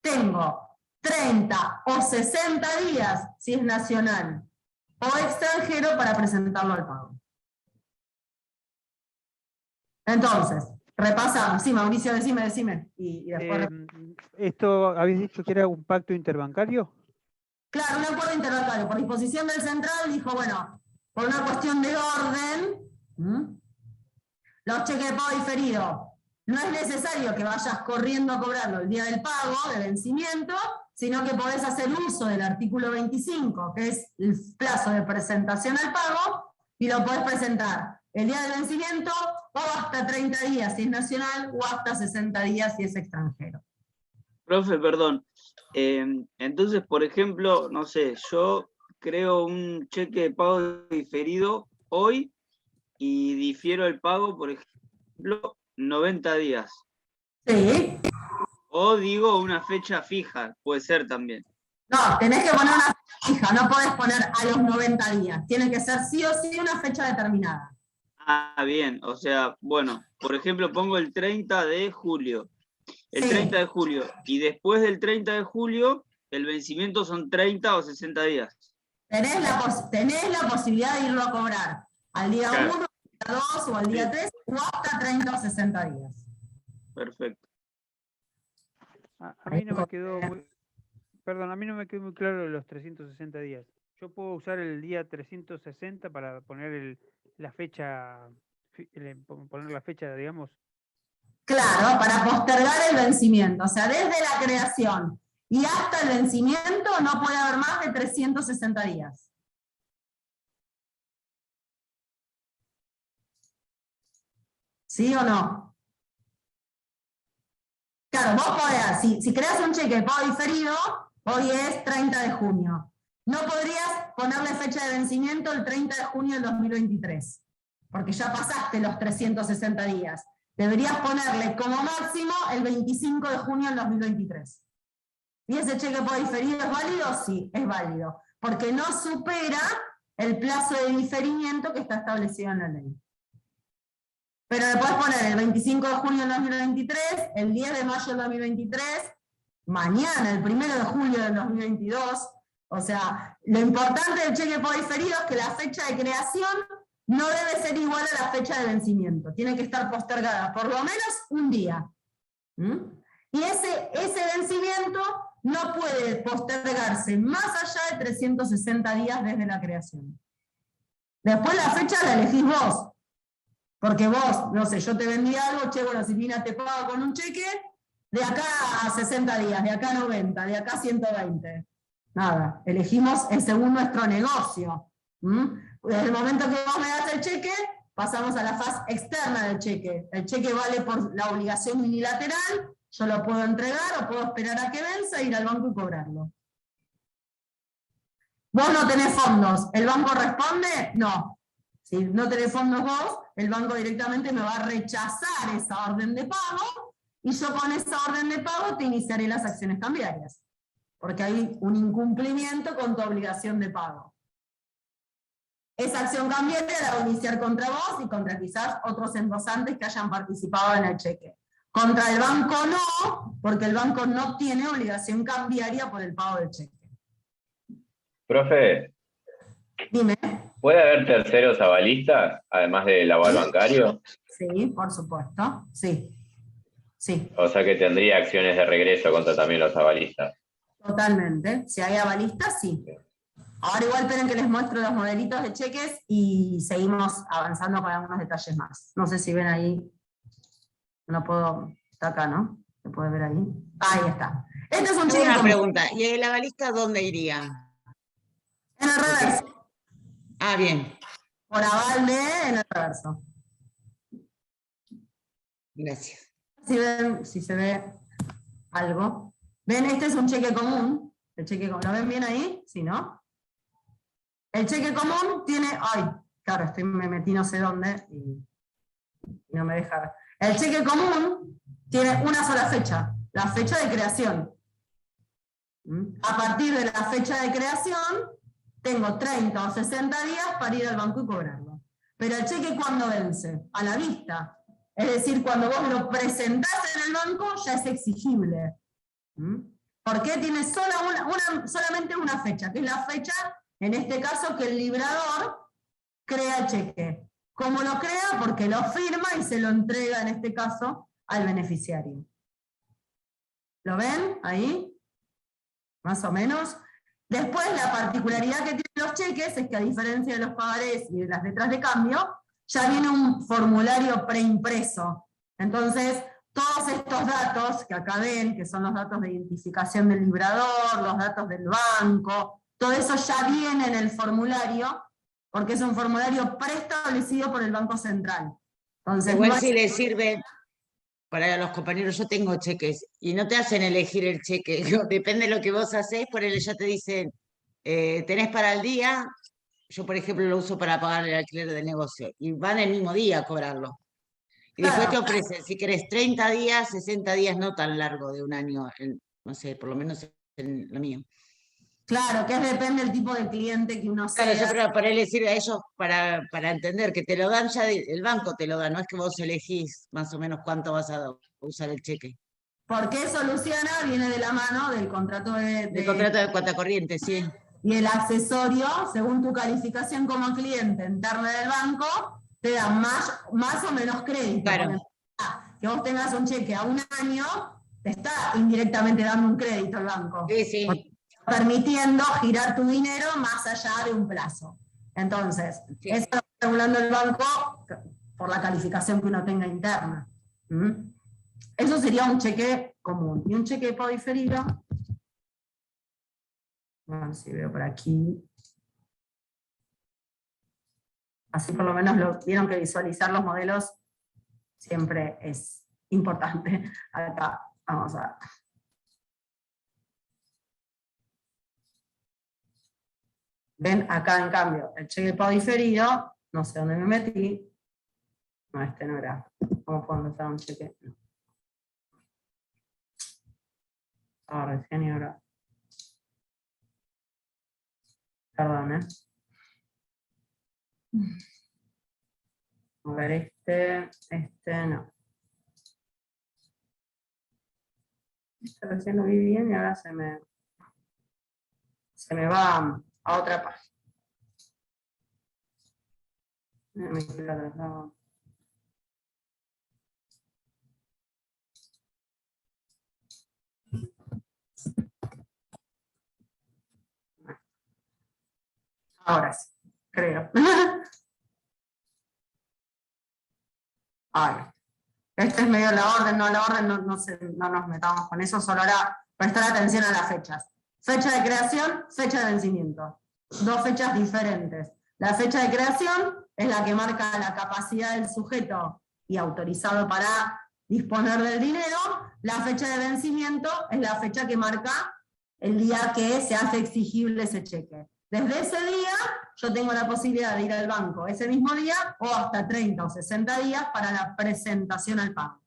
tengo 30 o 60 días, si es nacional o extranjero, para presentarlo al pago. Entonces, repasamos. Sí, Mauricio, decime. Y después... ¿Esto habéis dicho que era un pacto interbancario? Claro, un acuerdo interbancario. Por disposición del central dijo, bueno, por una cuestión de orden, los cheques de pago diferido, no es necesario que vayas corriendo a cobrarlo el día del pago, de vencimiento, sino que podés hacer uso del artículo 25, que es el plazo de presentación al pago, y lo podés presentar el día del vencimiento, o hasta 30 días si es nacional, o hasta 60 días si es extranjero. Profe, perdón. Entonces, por ejemplo, no sé, yo creo un cheque de pago diferido hoy y difiero el pago, por ejemplo, 90 días. Sí. O digo una fecha fija, puede ser también. No, tenés que poner una fecha fija, no podés poner a los 90 días. Tiene que ser sí o sí una fecha determinada. Ah, bien, o sea, bueno, por ejemplo, pongo el 30 de julio. El 30 de julio. Y después del 30 de julio, el vencimiento son 30 o 60 días. Tenés la posibilidad de irlo a cobrar al día 1, al día 2 o al día 3, o hasta 30 o 60 días. Perfecto. A mí no me quedó muy claro los 360 días. Yo puedo usar el día 360 para poner la fecha, digamos. Claro, para postergar el vencimiento. O sea, desde la creación y hasta el vencimiento no puede haber más de 360 días. ¿Sí o no? Claro, vos podés, si creas un cheque de pago diferido, hoy es 30 de junio. No podrías ponerle fecha de vencimiento el 30 de junio del 2023, porque ya pasaste los 360 días. Deberías ponerle como máximo el 25 de junio del 2023. ¿Y ese cheque de pago diferido es válido? Sí, es válido, porque no supera el plazo de diferimiento que está establecido en la ley. Pero le podés poner el 25 de junio del 2023, el 10 de mayo del 2023, mañana, el 1 de julio del 2022. O sea, lo importante del cheque de pago diferido es que la fecha de creación no debe ser igual a la fecha de vencimiento. Tiene que estar postergada por lo menos un día. Y ese vencimiento no puede postergarse más allá de 360 días desde la creación. Después la fecha la elegís vos. Porque vos, no sé, yo te vendí algo, che, bueno, si Mina te paga con un cheque, de acá a 60 días, de acá a 90, de acá a 120. Nada, elegimos según nuestro negocio. Desde el momento que vos me das el cheque, pasamos a la fase externa del cheque. El cheque vale por la obligación unilateral, yo lo puedo entregar o puedo esperar a que venza, ir al banco y cobrarlo. Vos no tenés fondos, ¿el banco responde? No. Si no tenés fondos vos, el banco directamente me va a rechazar esa orden de pago y yo con esa orden de pago te iniciaré las acciones cambiarias, porque hay un incumplimiento con tu obligación de pago. Esa acción cambiaria la voy a iniciar contra vos y contra quizás otros endosantes que hayan participado en el cheque. Contra el banco no, porque el banco no tiene obligación cambiaria por el pago del cheque. Profe, Dime. ¿puede haber terceros avalistas, además del aval bancario? Sí, por supuesto, sí. Sí. O sea que tendría acciones de regreso contra también los avalistas. Totalmente. Si hay avalistas, sí. Ahora igual esperen que les muestro los modelitos de cheques y seguimos avanzando con algunos detalles más. No sé si ven ahí. No puedo. Está acá, ¿no? ¿Se puede ver ahí? Ahí está. Este es un cheque. Una pregunta. ¿Y el avalista dónde iría? En el reverso. Ah, bien. Por aval de en el reverso. Gracias. Si ven, si se ve algo. ¿Ven? Este es un cheque común. El cheque común. ¿Lo ven bien ahí? Sí, ¿no? El cheque común tiene... Ay, claro, me metí no sé dónde y no me deja ver. El cheque común tiene una sola fecha, la fecha de creación. A partir de la fecha de creación, tengo 30 o 60 días para ir al banco y cobrarlo. Pero el cheque, ¿cuándo vence? A la vista. Es decir, cuando vos lo presentás en el banco, ya es exigible. Porque tiene solamente una fecha, que es la fecha, en este caso, que el librador crea el cheque. ¿Cómo lo crea? Porque lo firma y se lo entrega, en este caso, al beneficiario. ¿Lo ven ahí? Más o menos. Después, la particularidad que tienen los cheques es que, a diferencia de los pagarés y de las letras de cambio, ya viene un formulario preimpreso. Entonces, todos estos datos que acá ven, que son los datos de identificación del librador, los datos del banco, todo eso ya viene en el formulario, porque es un formulario preestablecido por el Banco Central. Entonces, Igual no si le sirve para los compañeros, yo tengo cheques y no te hacen elegir el cheque. Depende de lo que vos hacés, por él ya te dicen, tenés para el día. Yo, por ejemplo, lo uso para pagar el alquiler del negocio y van el mismo día a cobrarlo. Y después te ofrecen, si querés 30 días, 60 días, no tan largo de un año, no sé, por lo menos en lo mío. Claro, que depende del tipo de cliente que uno sea. Claro, yo creo que para él decir a ellos, para entender que te lo dan ya, el banco te lo da, no es que vos elegís más o menos cuánto vas a usar el cheque. ¿Por qué soluciona? Viene de la mano del contrato El contrato de cuenta corriente, sí. Y el accesorio, según tu calificación como cliente interna del banco, te da más o menos crédito. Claro. Que vos tengas un cheque a un año, te está indirectamente dando un crédito al banco. Sí, sí. Permitiendo girar tu dinero más allá de un plazo. Entonces, Sí. eso lo está regulando el banco por la calificación que uno tenga interna. Eso sería un cheque común. Y un cheque de pago diferido, a ver si veo por aquí. Así por lo menos vieron que visualizar los modelos siempre es importante. Acá, vamos a ver. Ven, acá en cambio, el cheque de pago diferido, no sé dónde me metí. No, este no era. ¿Cómo puedo empezar un cheque? No. Ahora recién y ahora. Perdón, A ver, este no. Este recién lo vi bien y ahora se me va a otra página. Me quedo atrasado. Ahora sí, creo. Ahora. Este es medio la orden, no nos metamos con eso, solo ahora prestar atención a las fechas. Fecha de creación, fecha de vencimiento. Dos fechas diferentes. La fecha de creación es la que marca la capacidad del sujeto y autorizado para disponer del dinero. La fecha de vencimiento es la fecha que marca el día que se hace exigible ese cheque. Desde ese día yo tengo la posibilidad de ir al banco ese mismo día o hasta 30 o 60 días para la presentación al pago.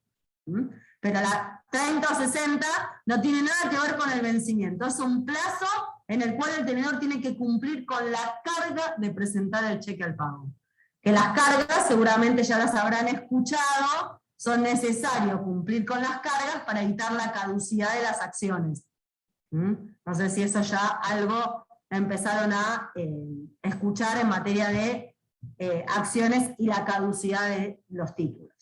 Pero la 30 o 60 no tiene nada que ver con el vencimiento. Es un plazo en el cual el tenedor tiene que cumplir con la carga de presentar el cheque al pago. Que las cargas, seguramente ya las habrán escuchado, son necesarios cumplir con las cargas para evitar la caducidad de las acciones. No sé si eso ya algo empezaron a escuchar en materia de acciones y la caducidad de los títulos.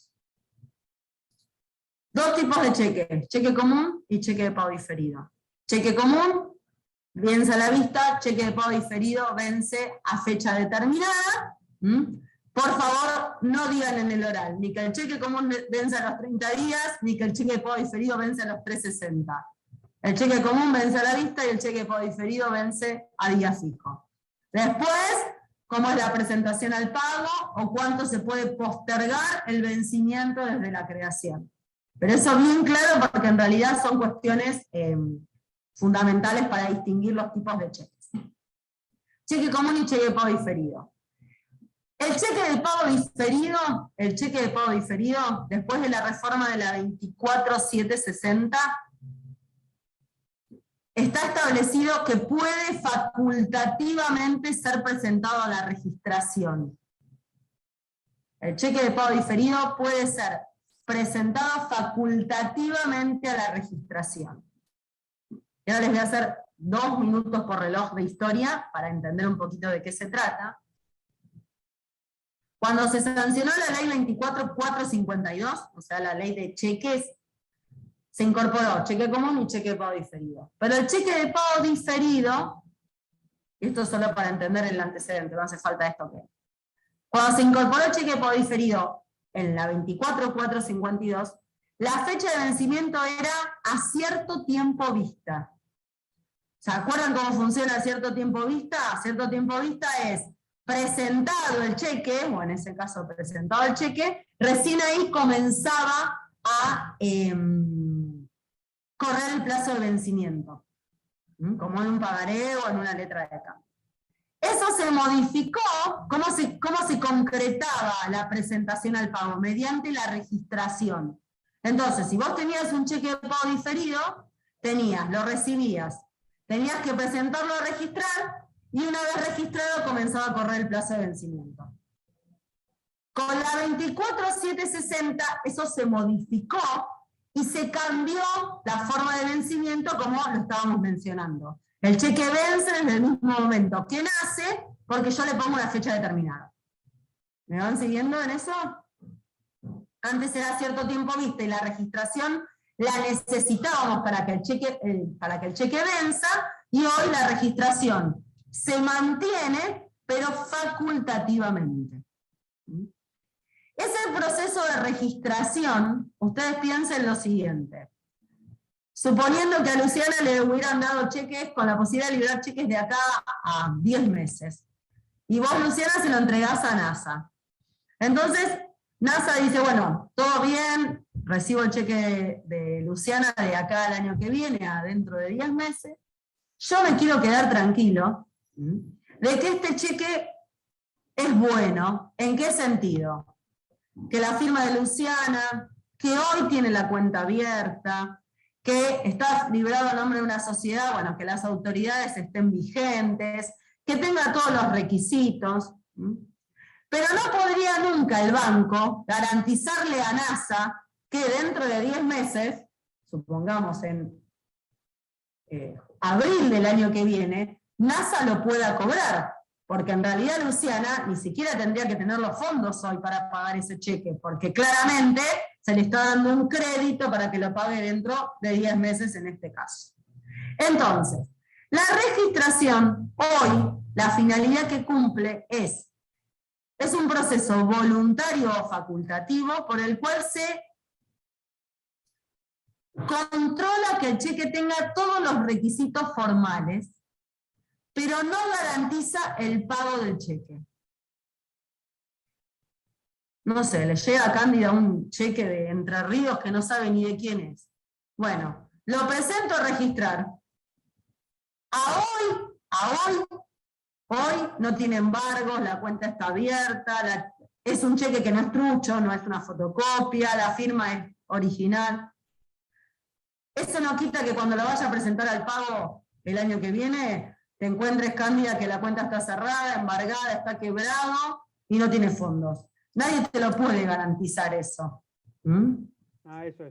Dos tipos de cheque, cheque común y cheque de pago diferido. Cheque común, vence a la vista, cheque de pago diferido vence a fecha determinada. Por favor, no digan en el oral, ni que el cheque común vence a los 30 días, ni que el cheque de pago diferido vence a los 360. El cheque común vence a la vista y el cheque de pago diferido vence a día fijo. Después, cómo es la presentación al pago o cuánto se puede postergar el vencimiento desde la creación. Pero eso bien claro porque en realidad son cuestiones fundamentales para distinguir los tipos de cheques. Cheque común y cheque de pago diferido. El cheque de pago diferido, después de la reforma de la 24760, está establecido que puede facultativamente ser presentado a la registración. El cheque de pago diferido puede ser presentado facultativamente a la registración. Y ahora les voy a hacer 2 minutos por reloj de historia para entender un poquito de qué se trata. Cuando se sancionó la ley 24452, o sea, la ley de cheques, se incorporó cheque común y cheque de pago diferido. Pero el cheque de pago diferido, y esto es solo para entender el antecedente, no hace falta esto que... Cuando se incorporó el cheque de pago diferido en la 24452, la fecha de vencimiento era a cierto tiempo vista. ¿Se acuerdan cómo funciona a cierto tiempo vista? A cierto tiempo vista es presentado el cheque, o en ese caso presentado el cheque, recién ahí comenzaba a correr el plazo de vencimiento, como en un pagaré o en una letra de cambio. Eso se modificó, ¿cómo se concretaba la presentación al pago? Mediante la registración. Entonces, si vos tenías un cheque de pago diferido, lo recibías, tenías que presentarlo a registrar, y una vez registrado comenzaba a correr el plazo de vencimiento. Con la 24760 eso se modificó y se cambió la forma de vencimiento como lo estábamos mencionando. El cheque vence en el mismo momento que nace porque yo le pongo una fecha determinada. ¿Me van siguiendo en eso? Antes era cierto tiempo vista y la registración la necesitábamos para que el cheque venza, y hoy la registración se mantiene, pero facultativamente. Ese proceso de registración, ustedes piensen lo siguiente. Suponiendo que a Luciana le hubieran dado cheques con la posibilidad de liberar cheques de acá a 10 meses. Y vos, Luciana, se lo entregás a NASA. Entonces, NASA dice, bueno, todo bien, recibo el cheque de Luciana de acá al año que viene, a dentro de 10 meses. Yo me quiero quedar tranquilo de que este cheque es bueno. ¿En qué sentido? Que la firma de Luciana, que hoy tiene la cuenta abierta, que está librado a nombre de una sociedad, bueno, que las autoridades estén vigentes, que tenga todos los requisitos. Pero no podría nunca el banco garantizarle a NASA que dentro de 10 meses, supongamos en abril del año que viene, NASA lo pueda cobrar, porque en realidad Luciana ni siquiera tendría que tener los fondos hoy para pagar ese cheque, porque claramente se le está dando un crédito para que lo pague dentro de 10 meses en este caso. Entonces, la registración hoy, la finalidad que cumple es un proceso voluntario o facultativo por el cual se controla que el cheque tenga todos los requisitos formales, pero no garantiza el pago del cheque. No sé, le llega a Cándida un cheque de Entre Ríos que no sabe ni de quién es. Bueno, lo presento a registrar. Hoy no tiene embargos, la cuenta está abierta, es un cheque que no es trucho, no es una fotocopia, la firma es original. Eso no quita que cuando lo vaya a presentar al pago el año que viene, te encuentres, Cándida, que la cuenta está cerrada, embargada, está quebrado y no tiene fondos. Nadie te lo puede garantizar eso. Eso.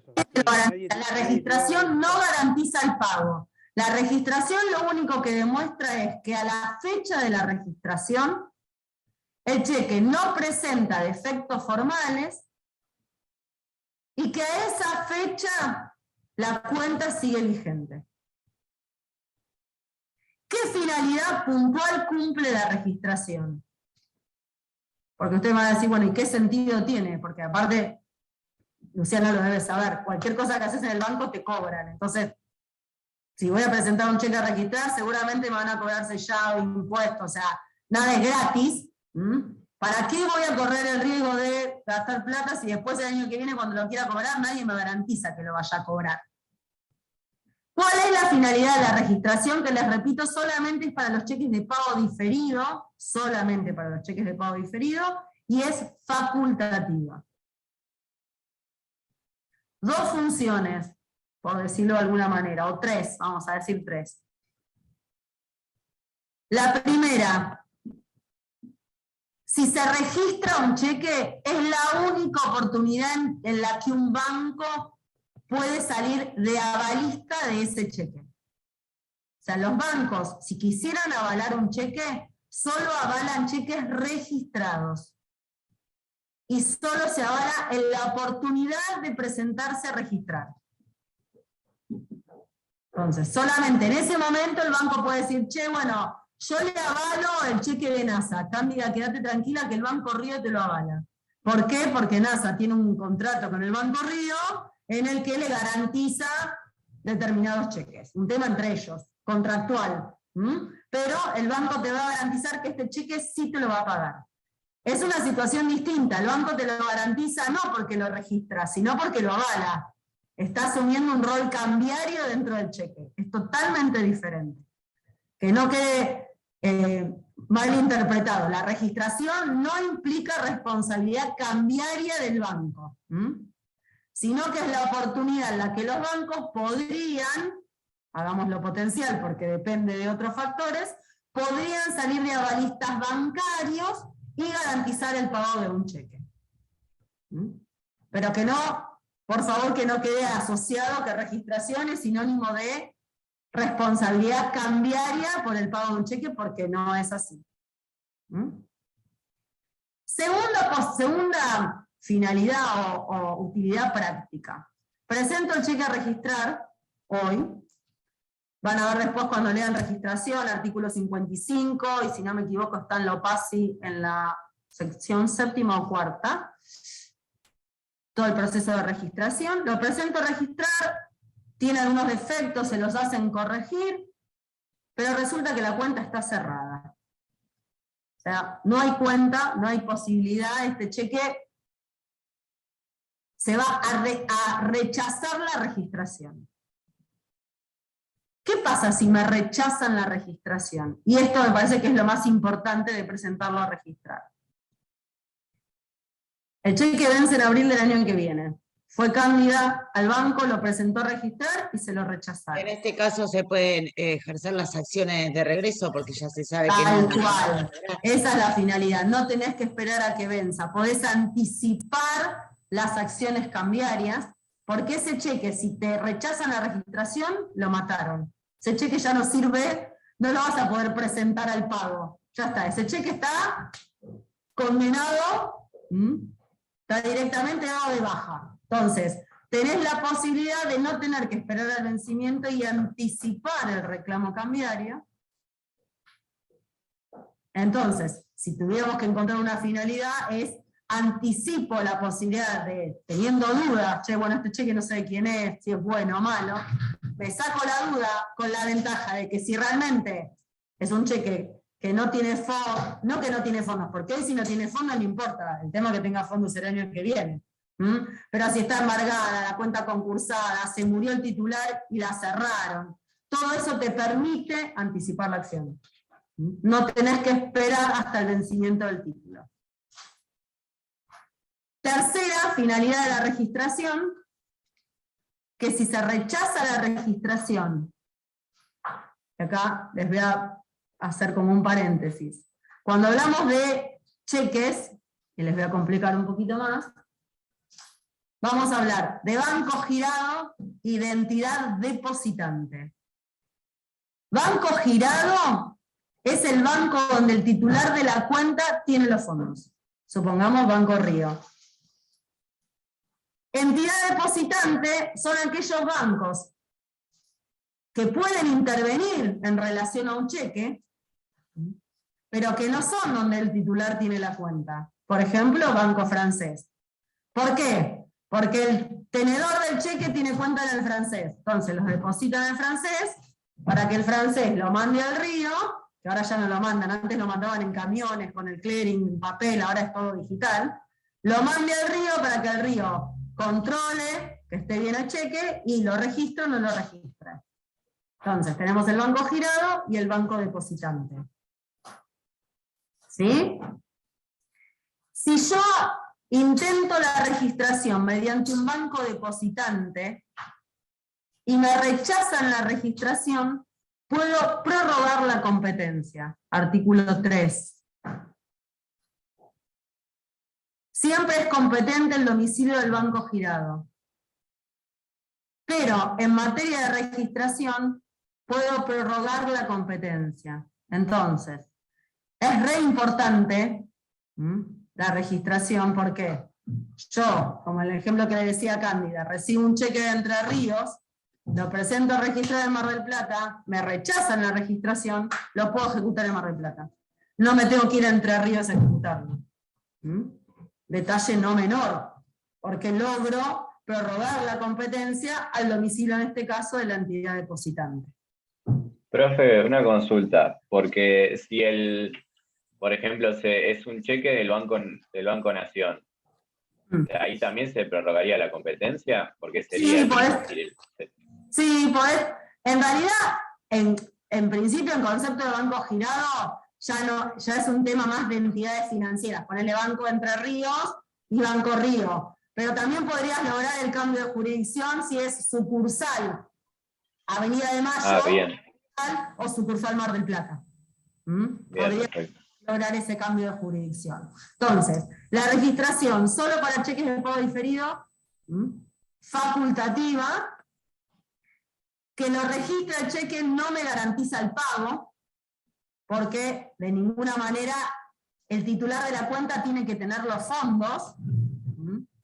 La registración no garantiza el pago. La registración lo único que demuestra es que a la fecha de la registración, el cheque no presenta defectos formales y que a esa fecha la cuenta sigue vigente. ¿Qué finalidad puntual cumple la registración? Porque ustedes van a decir, bueno, ¿y qué sentido tiene? Porque aparte, Luciana lo debe saber, cualquier cosa que haces en el banco te cobran. Entonces, si voy a presentar un cheque a registrar, seguramente me van a cobrar sellado, impuestos, o sea, nada es gratis. ¿Para qué voy a correr el riesgo de gastar plata si después el año que viene cuando lo quiera cobrar nadie me garantiza que lo vaya a cobrar? ¿Cuál es la finalidad de la registración? Que les repito, solamente es para los cheques de pago diferido, solamente para los cheques de pago diferido, y es facultativa. Dos funciones, por decirlo de alguna manera, o tres, vamos a decir tres. La primera, si se registra un cheque, es la única oportunidad en la que un banco puede salir de avalista de ese cheque. O sea, los bancos, si quisieran avalar un cheque, solo avalan cheques registrados. Y solo se avala en la oportunidad de presentarse a registrar. Entonces, solamente en ese momento el banco puede decir, che, bueno, yo le avalo el cheque de NASA, Cándida, quédate tranquila que el Banco Río te lo avala. ¿Por qué? Porque NASA tiene un contrato con el Banco Río en el que le garantiza determinados cheques. Un tema entre ellos, contractual. Pero el banco te va a garantizar que este cheque sí te lo va a pagar. Es una situación distinta, el banco te lo garantiza no porque lo registra, sino porque lo avala. Está asumiendo un rol cambiario dentro del cheque. Es totalmente diferente. Que no quede mal interpretado. La registración no implica responsabilidad cambiaria del banco, sino que es la oportunidad en la que los bancos podrían, hagámoslo potencial porque depende de otros factores, podrían salir de avalistas bancarios y garantizar el pago de un cheque. Pero que no, por favor, que no quede asociado que registración es sinónimo de responsabilidad cambiaria por el pago de un cheque, porque no es así. Segunda finalidad o utilidad práctica. Presento el cheque a registrar hoy. Van a ver después cuando lean registración, artículo 55, y si no me equivoco está en la OPASI en la sección séptima o cuarta. Todo el proceso de registración. Lo presento a registrar. Tiene algunos defectos, se los hacen corregir, pero resulta que la cuenta está cerrada. O sea, no hay cuenta, no hay posibilidad, este cheque se va a rechazar la registración. ¿Qué pasa si me rechazan la registración? Y esto me parece que es lo más importante de presentarlo a registrar. El cheque vence en abril del año que viene. Fue Cándida al banco, lo presentó a registrar y se lo rechazaron. En este caso se pueden ejercer las acciones de regreso porque ya se sabe que Tal no. cual. Esa es la finalidad. No tenés que esperar a que venza. Podés anticipar las acciones cambiarias, porque ese cheque, si te rechazan la registración, lo mataron. Ese cheque ya no sirve, no lo vas a poder presentar al pago. Ya está, ese cheque está condenado, está directamente dado de baja. Entonces, tenés la posibilidad de no tener que esperar al vencimiento y anticipar el reclamo cambiario. Entonces, si tuviéramos que encontrar una finalidad, es anticipo la posibilidad de, teniendo dudas, che, bueno, este cheque no sé de quién es, si es bueno o malo, me saco la duda con la ventaja de que si realmente es un cheque que no tiene fondos, no que no tiene fondos, porque hoy si no tiene fondos no importa, el tema es que tenga fondos el año que viene. Pero si está embargada, la cuenta concursada, se murió el titular y la cerraron, todo eso te permite anticipar la acción. No tenés que esperar hasta el vencimiento del título. Tercera finalidad de la registración, que si se rechaza la registración, acá les voy a hacer como un paréntesis. Cuando hablamos de cheques, y les voy a complicar un poquito más, vamos a hablar de banco girado y de entidad depositante. Banco girado es el banco donde el titular de la cuenta tiene los fondos. Supongamos Banco Río. Entidad depositante son aquellos bancos que pueden intervenir en relación a un cheque, pero que no son donde el titular tiene la cuenta. Por ejemplo, Banco Francés. ¿Por qué? Porque el tenedor del cheque tiene cuenta en el francés. Entonces los depositan en el francés para que el francés lo mande al Río, que ahora ya no lo mandan, antes lo mandaban en camiones, con el clearing, en papel, ahora es todo digital, lo mande al río para que el río controle que esté bien el cheque y lo registre o no lo registre. Entonces, tenemos el banco girado y el banco depositante. ¿Sí? Si yo intento la registración mediante un banco depositante y me rechazan la registración, puedo prorrogar la competencia. Artículo 3. Siempre es competente el domicilio del banco girado. Pero en materia de registración, puedo prorrogar la competencia. Entonces, es re importante la registración porque yo, como el ejemplo que le decía a Cándida, recibo un cheque de Entre Ríos, lo presento registrado en Mar del Plata, me rechazan la registración, lo puedo ejecutar en Mar del Plata. No me tengo que ir a Entre Ríos a ejecutarlo. Detalle no menor, porque logro prorrogar la competencia al domicilio, en este caso, de la entidad depositante. Profe, una consulta, porque si por ejemplo, es un cheque del Banco Nación, ¿ahí también se prorrogaría la competencia? Porque sería... Sí, podés. En realidad, en principio, en concepto de banco girado, ya es un tema más de entidades financieras. Ponerle Banco Entre Ríos y Banco Río. Pero también podrías lograr el cambio de jurisdicción si es sucursal Avenida de Mayo o sucursal Mar del Plata. Podrías lograr ese cambio de jurisdicción. Entonces, la registración solo para cheques de pago diferido, facultativa, que lo registra el cheque no me garantiza el pago, porque de ninguna manera el titular de la cuenta tiene que tener los fondos.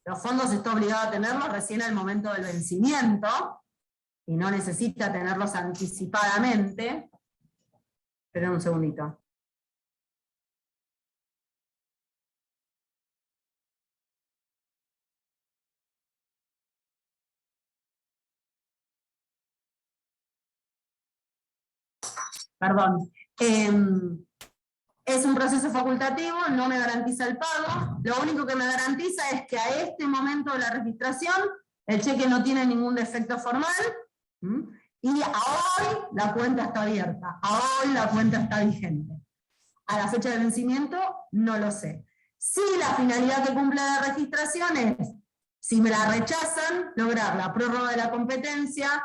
Los fondos está obligado a tenerlos recién al momento del vencimiento, y no necesita tenerlos anticipadamente. Esperen un segundito. Perdón. Es un proceso facultativo, no me garantiza el pago. Lo único que me garantiza es que a este momento de la registración el cheque no tiene ningún defecto formal, y a hoy la cuenta está abierta, a hoy la cuenta está vigente. A la fecha de vencimiento no lo sé. Si la finalidad que cumple la registración es, si me la rechazan, lograr la prórroga de la competencia,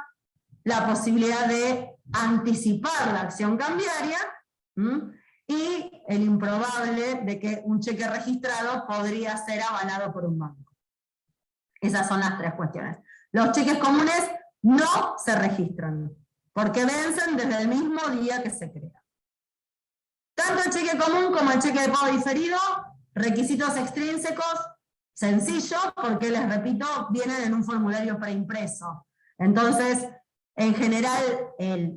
la posibilidad de anticipar la acción cambiaria, y el improbable de que un cheque registrado podría ser avalado por un banco. Esas son las tres cuestiones. Los cheques comunes no se registran, porque vencen desde el mismo día que se crea. Tanto el cheque común como el cheque de pago diferido, requisitos extrínsecos, sencillos, porque les repito, vienen en un formulario preimpreso. Entonces, en general,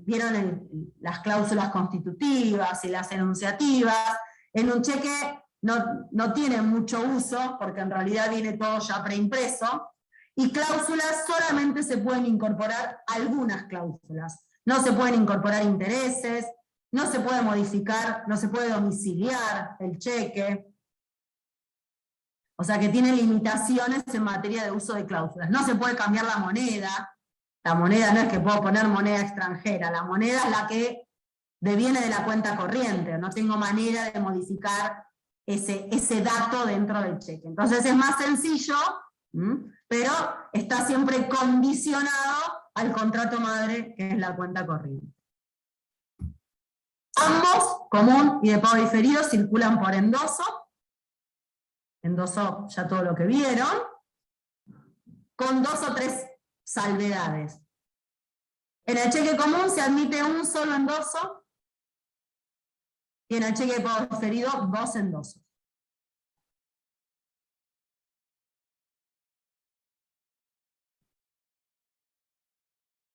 vieron las cláusulas constitutivas y las enunciativas. En un cheque no tiene mucho uso, porque en realidad viene todo ya preimpreso, y cláusulas solamente se pueden incorporar algunas cláusulas. No se pueden incorporar intereses, no se puede modificar, no se puede domiciliar el cheque. O sea que tiene limitaciones en materia de uso de cláusulas. No se puede cambiar la moneda. La moneda no es que puedo poner moneda extranjera, la moneda es la que deviene de la cuenta corriente, no tengo manera de modificar ese dato dentro del cheque. Entonces es más sencillo, pero está siempre condicionado al contrato madre, que es la cuenta corriente. Ambos, común y de pago diferido, circulan por endoso. Endoso ya todo lo que vieron, con 2 o 3 salvedades. En el cheque común se admite un solo endoso, y en el cheque de pago diferido 2 endosos.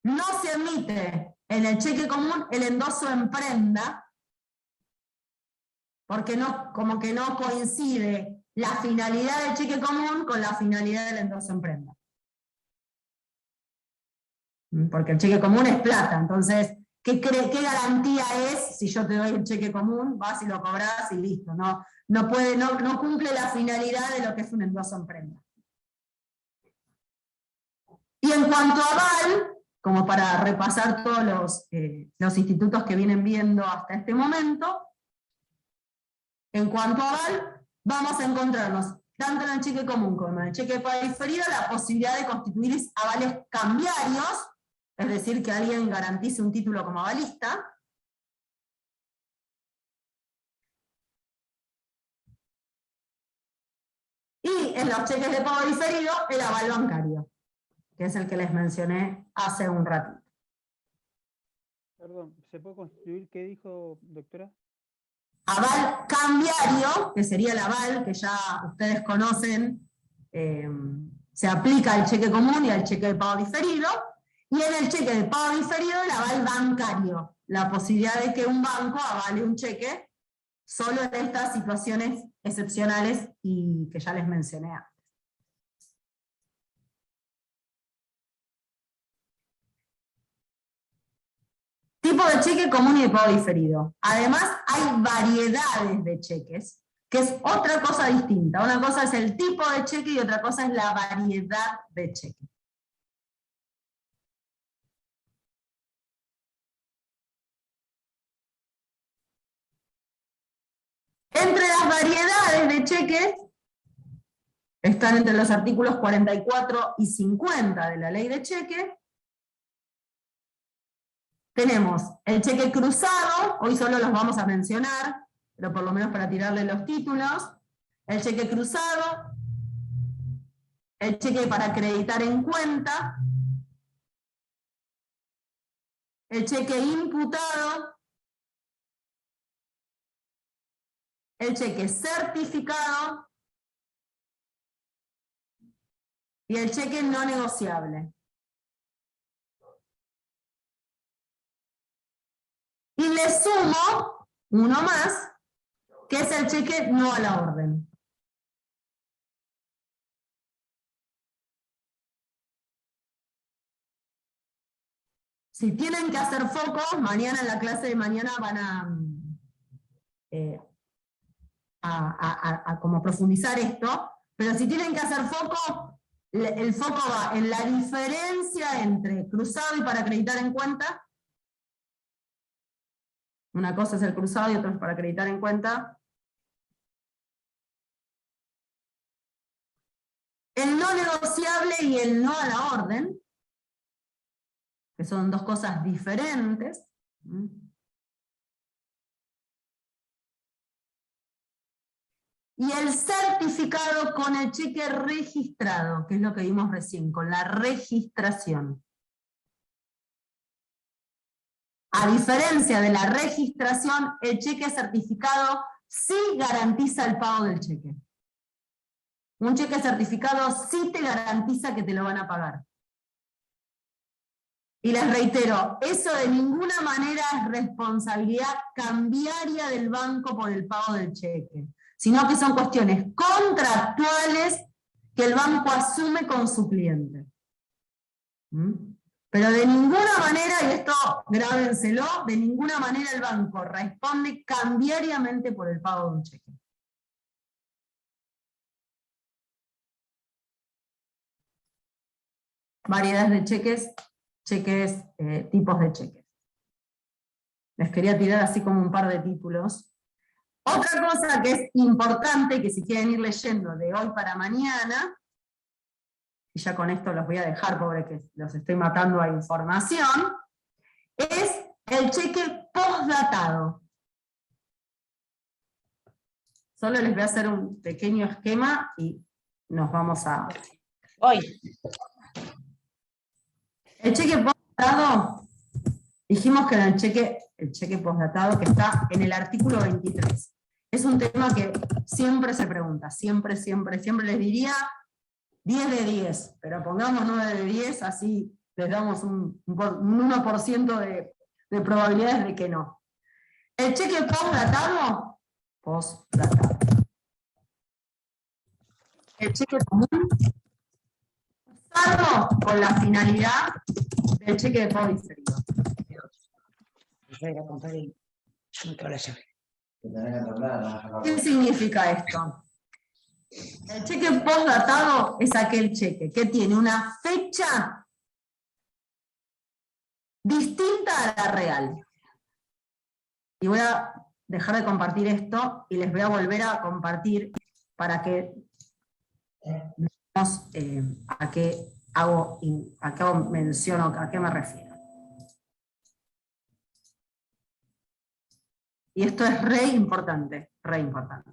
No se admite en el cheque común el endoso en prenda, porque como que no coincide la finalidad del cheque común con la finalidad del endoso en prenda. Porque el cheque común es plata, entonces ¿qué garantía es si yo te doy el cheque común, vas y lo cobras y listo? No cumple la finalidad de lo que es un endoso en prenda. Y en cuanto a aval, como para repasar todos los institutos que vienen viendo hasta este momento, en cuanto a aval, vamos a encontrarnos, tanto en el cheque común como en el cheque de pago diferido, la posibilidad de constituir avales cambiarios, es decir, que alguien garantice un título como avalista. Y en los cheques de pago diferido, el aval bancario, que es el que les mencioné hace un ratito. Perdón, ¿se puede constituir? ¿Qué dijo, doctora? Aval cambiario, que sería el aval que ya ustedes conocen, se aplica al cheque común y al cheque de pago diferido, y en el cheque de pago diferido el aval bancario, la posibilidad de que un banco avale un cheque solo en estas situaciones excepcionales y que ya les mencioné antes. Tipo de cheque común y de pago diferido. Además, hay variedades de cheques, que es otra cosa distinta. Una cosa es el tipo de cheque y otra cosa es la variedad de cheque. Entre las variedades de cheques, están entre los artículos 44 y 50 de la ley de cheque. Tenemos el cheque cruzado, hoy solo los vamos a mencionar, pero por lo menos para tirarle los títulos. El cheque cruzado, el cheque para acreditar en cuenta, el cheque imputado, el cheque certificado y el cheque no negociable. Y le sumo uno más, que es el cheque no a la orden. Si tienen que hacer foco, mañana en la clase de mañana van a como profundizar esto, pero si tienen que hacer foco, el foco va en la diferencia entre cruzado y para acreditar en cuenta. Una cosa es el cruzado y otra es para acreditar en cuenta. El no negociable y el no a la orden, que son dos cosas diferentes. Y el certificado con el cheque registrado, que es lo que vimos recién, con la registración. A diferencia de la registración, el cheque certificado sí garantiza el pago del cheque. Un cheque certificado sí te garantiza que te lo van a pagar. Y les reitero, eso de ninguna manera es responsabilidad cambiaria del banco por el pago del cheque, sino que son cuestiones contractuales que el banco asume con su cliente. Pero de ninguna manera, y esto grábenselo, de ninguna manera el banco responde cambiariamente por el pago de un cheque. Variedades de cheques, tipos de cheques. Les quería tirar así como un par de títulos. Otra cosa que es importante, que si quieren ir leyendo de hoy para mañana, y ya con esto los voy a dejar, pobre que los estoy matando a información, es el cheque postdatado. Solo les voy a hacer un pequeño esquema y nos vamos a... Hoy. El cheque postdatado, dijimos que era el cheque postdatado que está en el artículo 23. Es un tema que siempre se pregunta, siempre les diría 10 de 10, pero pongamos 9 de 10, así les damos un 1% de probabilidades de que no. El cheque postdatado. El cheque común, usado con la finalidad del cheque de pago diferido. Yo ir a comprar y no tengo la llave. ¿Qué significa esto? El cheque postdatado es aquel cheque que tiene una fecha distinta a la real. Y voy a dejar de compartir esto y les voy a volver a compartir para que veamos a qué hago menciono, a qué me refiero. Y esto es re importante, re importante.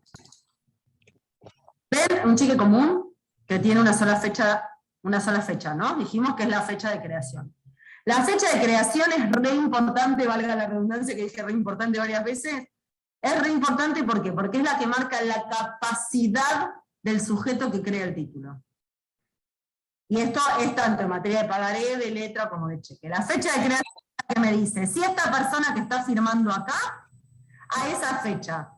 ¿Ven un cheque común que tiene una sola fecha, ¿no? Dijimos que es la fecha de creación. La fecha de creación es re importante, valga la redundancia que dije re importante varias veces. Es re importante, ¿por qué? Porque es la que marca la capacidad del sujeto que crea el título. Y esto es tanto en materia de pagaré, de letra, como de cheque. La fecha de creación es la que me dice, si esta persona que está firmando acá, a esa fecha,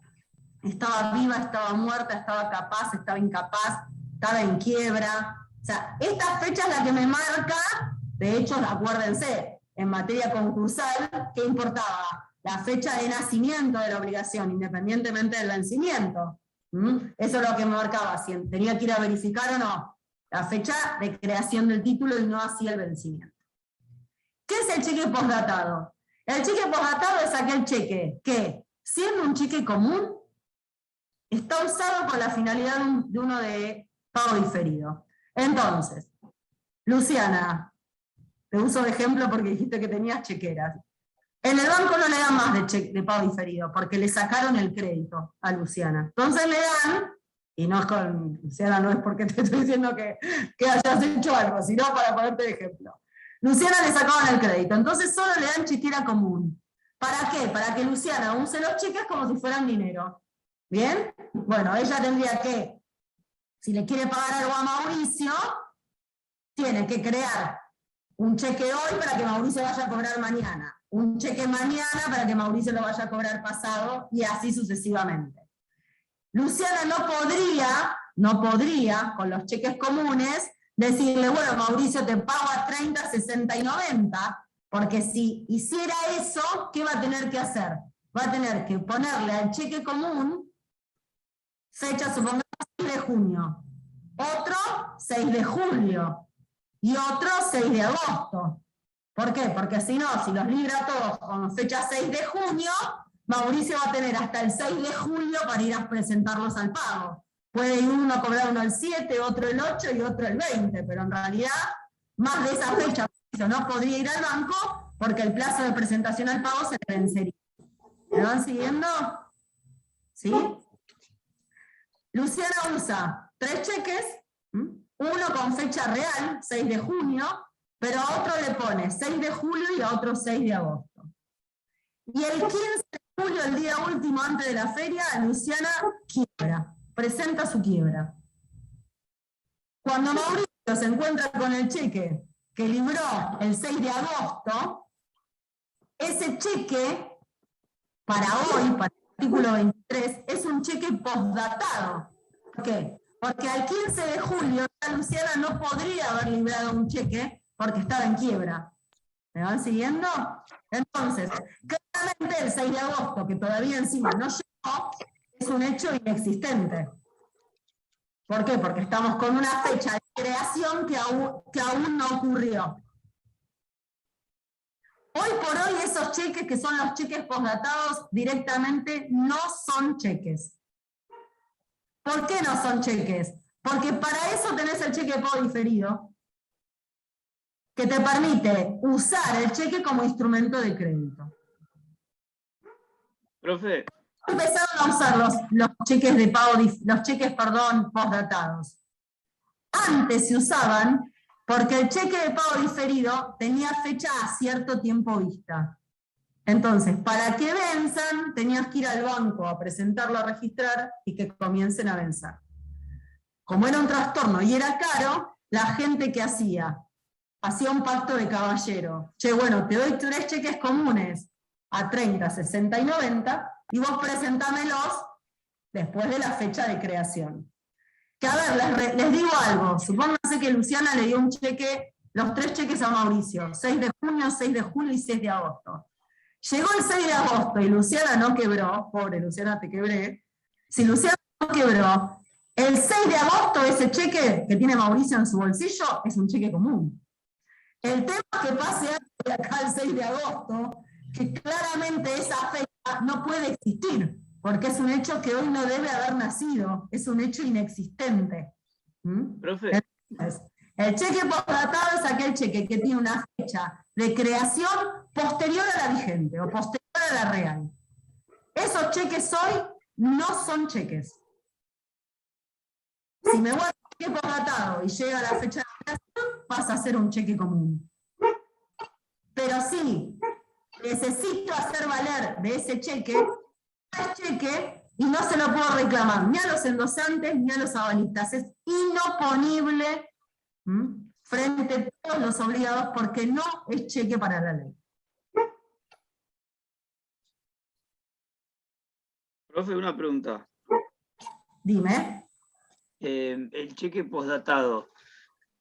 estaba viva, estaba muerta, estaba capaz, estaba incapaz, estaba en quiebra. O sea, esta fecha es la que me marca, de hecho, acuérdense, en materia concursal, ¿qué importaba? La fecha de nacimiento de la obligación, independientemente del vencimiento. Eso es lo que me marcaba, si tenía que ir a verificar o no. La fecha de creación del título y no así el vencimiento. ¿Qué es el cheque postdatado? El cheque postdatado es aquel cheque que, siendo un cheque común, está usado con la finalidad de uno de pago diferido. Entonces, Luciana, te uso de ejemplo porque dijiste que tenías chequeras. En el banco no le dan más de pago diferido, porque le sacaron el crédito a Luciana. Entonces le dan, y no es con Luciana, no es porque te estoy diciendo que hayas hecho algo, sino para ponerte de ejemplo. Luciana le sacaban el crédito, entonces solo le dan chequera común. ¿Para qué? Para que Luciana use los cheques como si fueran dinero. ¿Bien? Bueno, ella tendría que, si le quiere pagar algo a Mauricio, tiene que crear un cheque hoy para que Mauricio vaya a cobrar mañana, un cheque mañana para que Mauricio lo vaya a cobrar pasado, y así sucesivamente. Luciana no podría, con los cheques comunes, decirle, bueno, Mauricio, te pago a 30, 60 y 90, porque si hiciera eso, ¿qué va a tener que hacer? Va a tener que ponerle al cheque común fecha, supongamos, 6 de junio, otro 6 de julio, y otro 6 de agosto. ¿Por qué? Porque si no, si los libra todos con fecha 6 de junio, Mauricio va a tener hasta el 6 de julio para ir a presentarlos al pago. Puede ir uno a cobrar uno el 7, otro el 8 y otro el 20, pero en realidad, más de esa fecha, no podría ir al banco porque el plazo de presentación al pago se le vencería. ¿Me van siguiendo? ¿Sí? Luciana usa 3 cheques, uno con fecha real, 6 de junio, pero a otro le pone 6 de julio y a otro 6 de agosto. Y el 15 de julio, el día último antes de la feria, Luciana quiebra, presenta su quiebra. Cuando Mauricio se encuentra con el cheque que libró el 6 de agosto, ese cheque, para hoy, para el artículo 23, es un cheque postdatado. ¿Por qué? Porque al 15 de julio Luciana no podría haber librado un cheque porque estaba en quiebra. ¿Me van siguiendo? Entonces, claramente el 6 de agosto, que todavía encima no llegó, es un hecho inexistente. ¿Por qué? Porque estamos con una fecha de creación que aún no ocurrió. Hoy por hoy esos cheques, que son los cheques postdatados, directamente no son cheques. ¿Por qué no son cheques? Porque para eso tenés el cheque de pago diferido, que te permite usar el cheque como instrumento de crédito. Profe. Empezaron a usar los cheques de pago, postdatados. Antes se usaban porque el cheque de pago diferido tenía fecha a cierto tiempo vista. Entonces, para que venzan, tenías que ir al banco a presentarlo a registrar y que comiencen a vencer. Como era un trastorno y era caro, la gente que hacía un pacto de caballero. Che, bueno, te doy 3 cheques comunes a 30, 60 y 90, y vos presentámelos después de la fecha de creación. Que a ver, les digo algo, supónganse que Luciana le dio un cheque, los 3 cheques a Mauricio, 6 de junio, 6 de julio y 6 de agosto. Llegó el 6 de agosto y Luciana no quebró, pobre Luciana, te quebré. Si Luciana no quebró, el 6 de agosto ese cheque que tiene Mauricio en su bolsillo es un cheque común. El tema es que pase antes de acá el 6 de agosto, que claramente esa fecha no puede existir, porque es un hecho que hoy no debe haber nacido, es un hecho inexistente. Profe, Entonces, el cheque postdatado es aquel cheque que tiene una fecha de creación posterior a la vigente o posterior a la real. Esos cheques hoy no son cheques. Si me guardo un cheque postdatado y llega la fecha de creación, pasa a ser un cheque común. Pero si necesito hacer valer de ese cheque, y no se lo puedo reclamar ni a los endosantes ni a los avalistas. Es inoponible frente a todos los obligados porque no es cheque para la ley. profe, una pregunta. Dime. ¿El cheque postdatado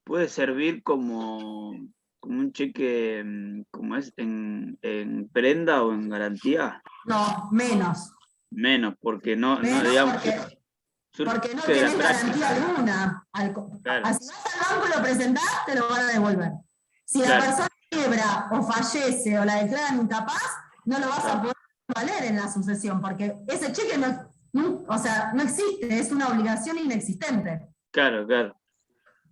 puede servir como un cheque, como es, en prenda o en garantía? No, menos. Menos, porque no Menos digamos, porque no surge de la tenés garantía alguna. Claro. Si vas al banco y lo presentás, te lo van a devolver. Si la Claro. persona quiebra o fallece o la declaran incapaz, no lo vas a poder valer en la sucesión, porque ese cheque no existe, es una obligación inexistente. Claro, claro.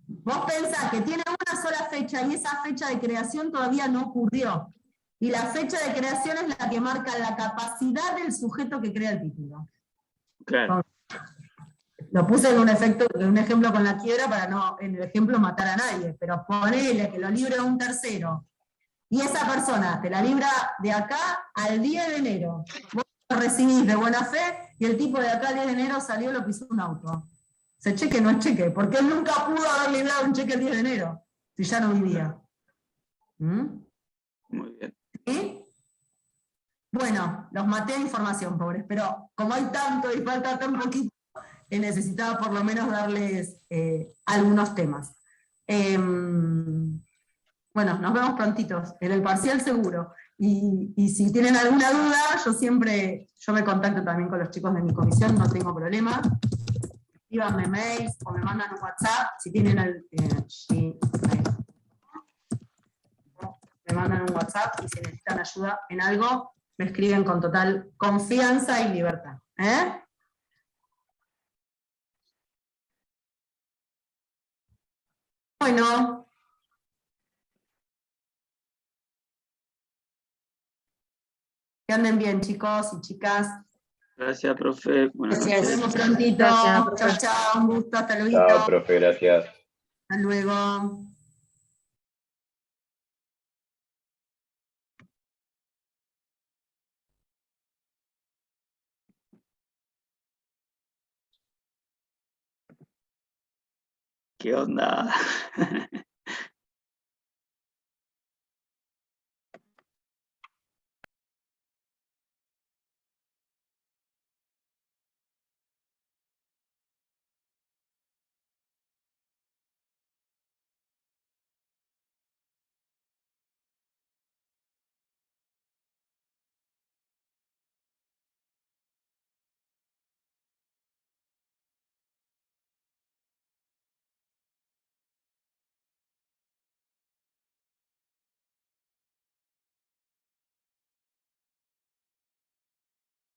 Vos pensás que tiene una sola fecha y esa fecha de creación todavía no ocurrió. Y la fecha de creación es la que marca la capacidad del sujeto que crea el título. Claro. Lo puse en un ejemplo con la quiebra para no, en el ejemplo, matar a nadie, pero ponele que lo libre un tercero, y esa persona te la libra de acá al 10 de enero. Vos lo recibís de buena fe, y el tipo de acá al 10 de enero salió y lo pisó un auto. Ese cheque no es cheque, porque él nunca pudo haber librado un cheque el 10 de enero, si ya no vivía. Muy bien. ¿Sí? Bueno, los maté de información, pobres, pero como hay tanto y falta tan poquito, necesitaba por lo menos darles algunos temas. Bueno, nos vemos prontitos, en el parcial seguro. Y si tienen alguna duda, yo me contacto también con los chicos de mi comisión, no tengo problema. Escríbanme mails o me mandan un WhatsApp, si tienen me mandan un WhatsApp y si necesitan ayuda en algo, me escriben con total confianza y libertad. Bueno. Que anden bien, chicos y chicas. Gracias, profe. Buenas Gracias. Nos noches. vemos prontito. Gracias, profe. Chao, chao, un gusto, hasta luego. Chao, profe, gracias. Hasta luego. ¿Qué onda?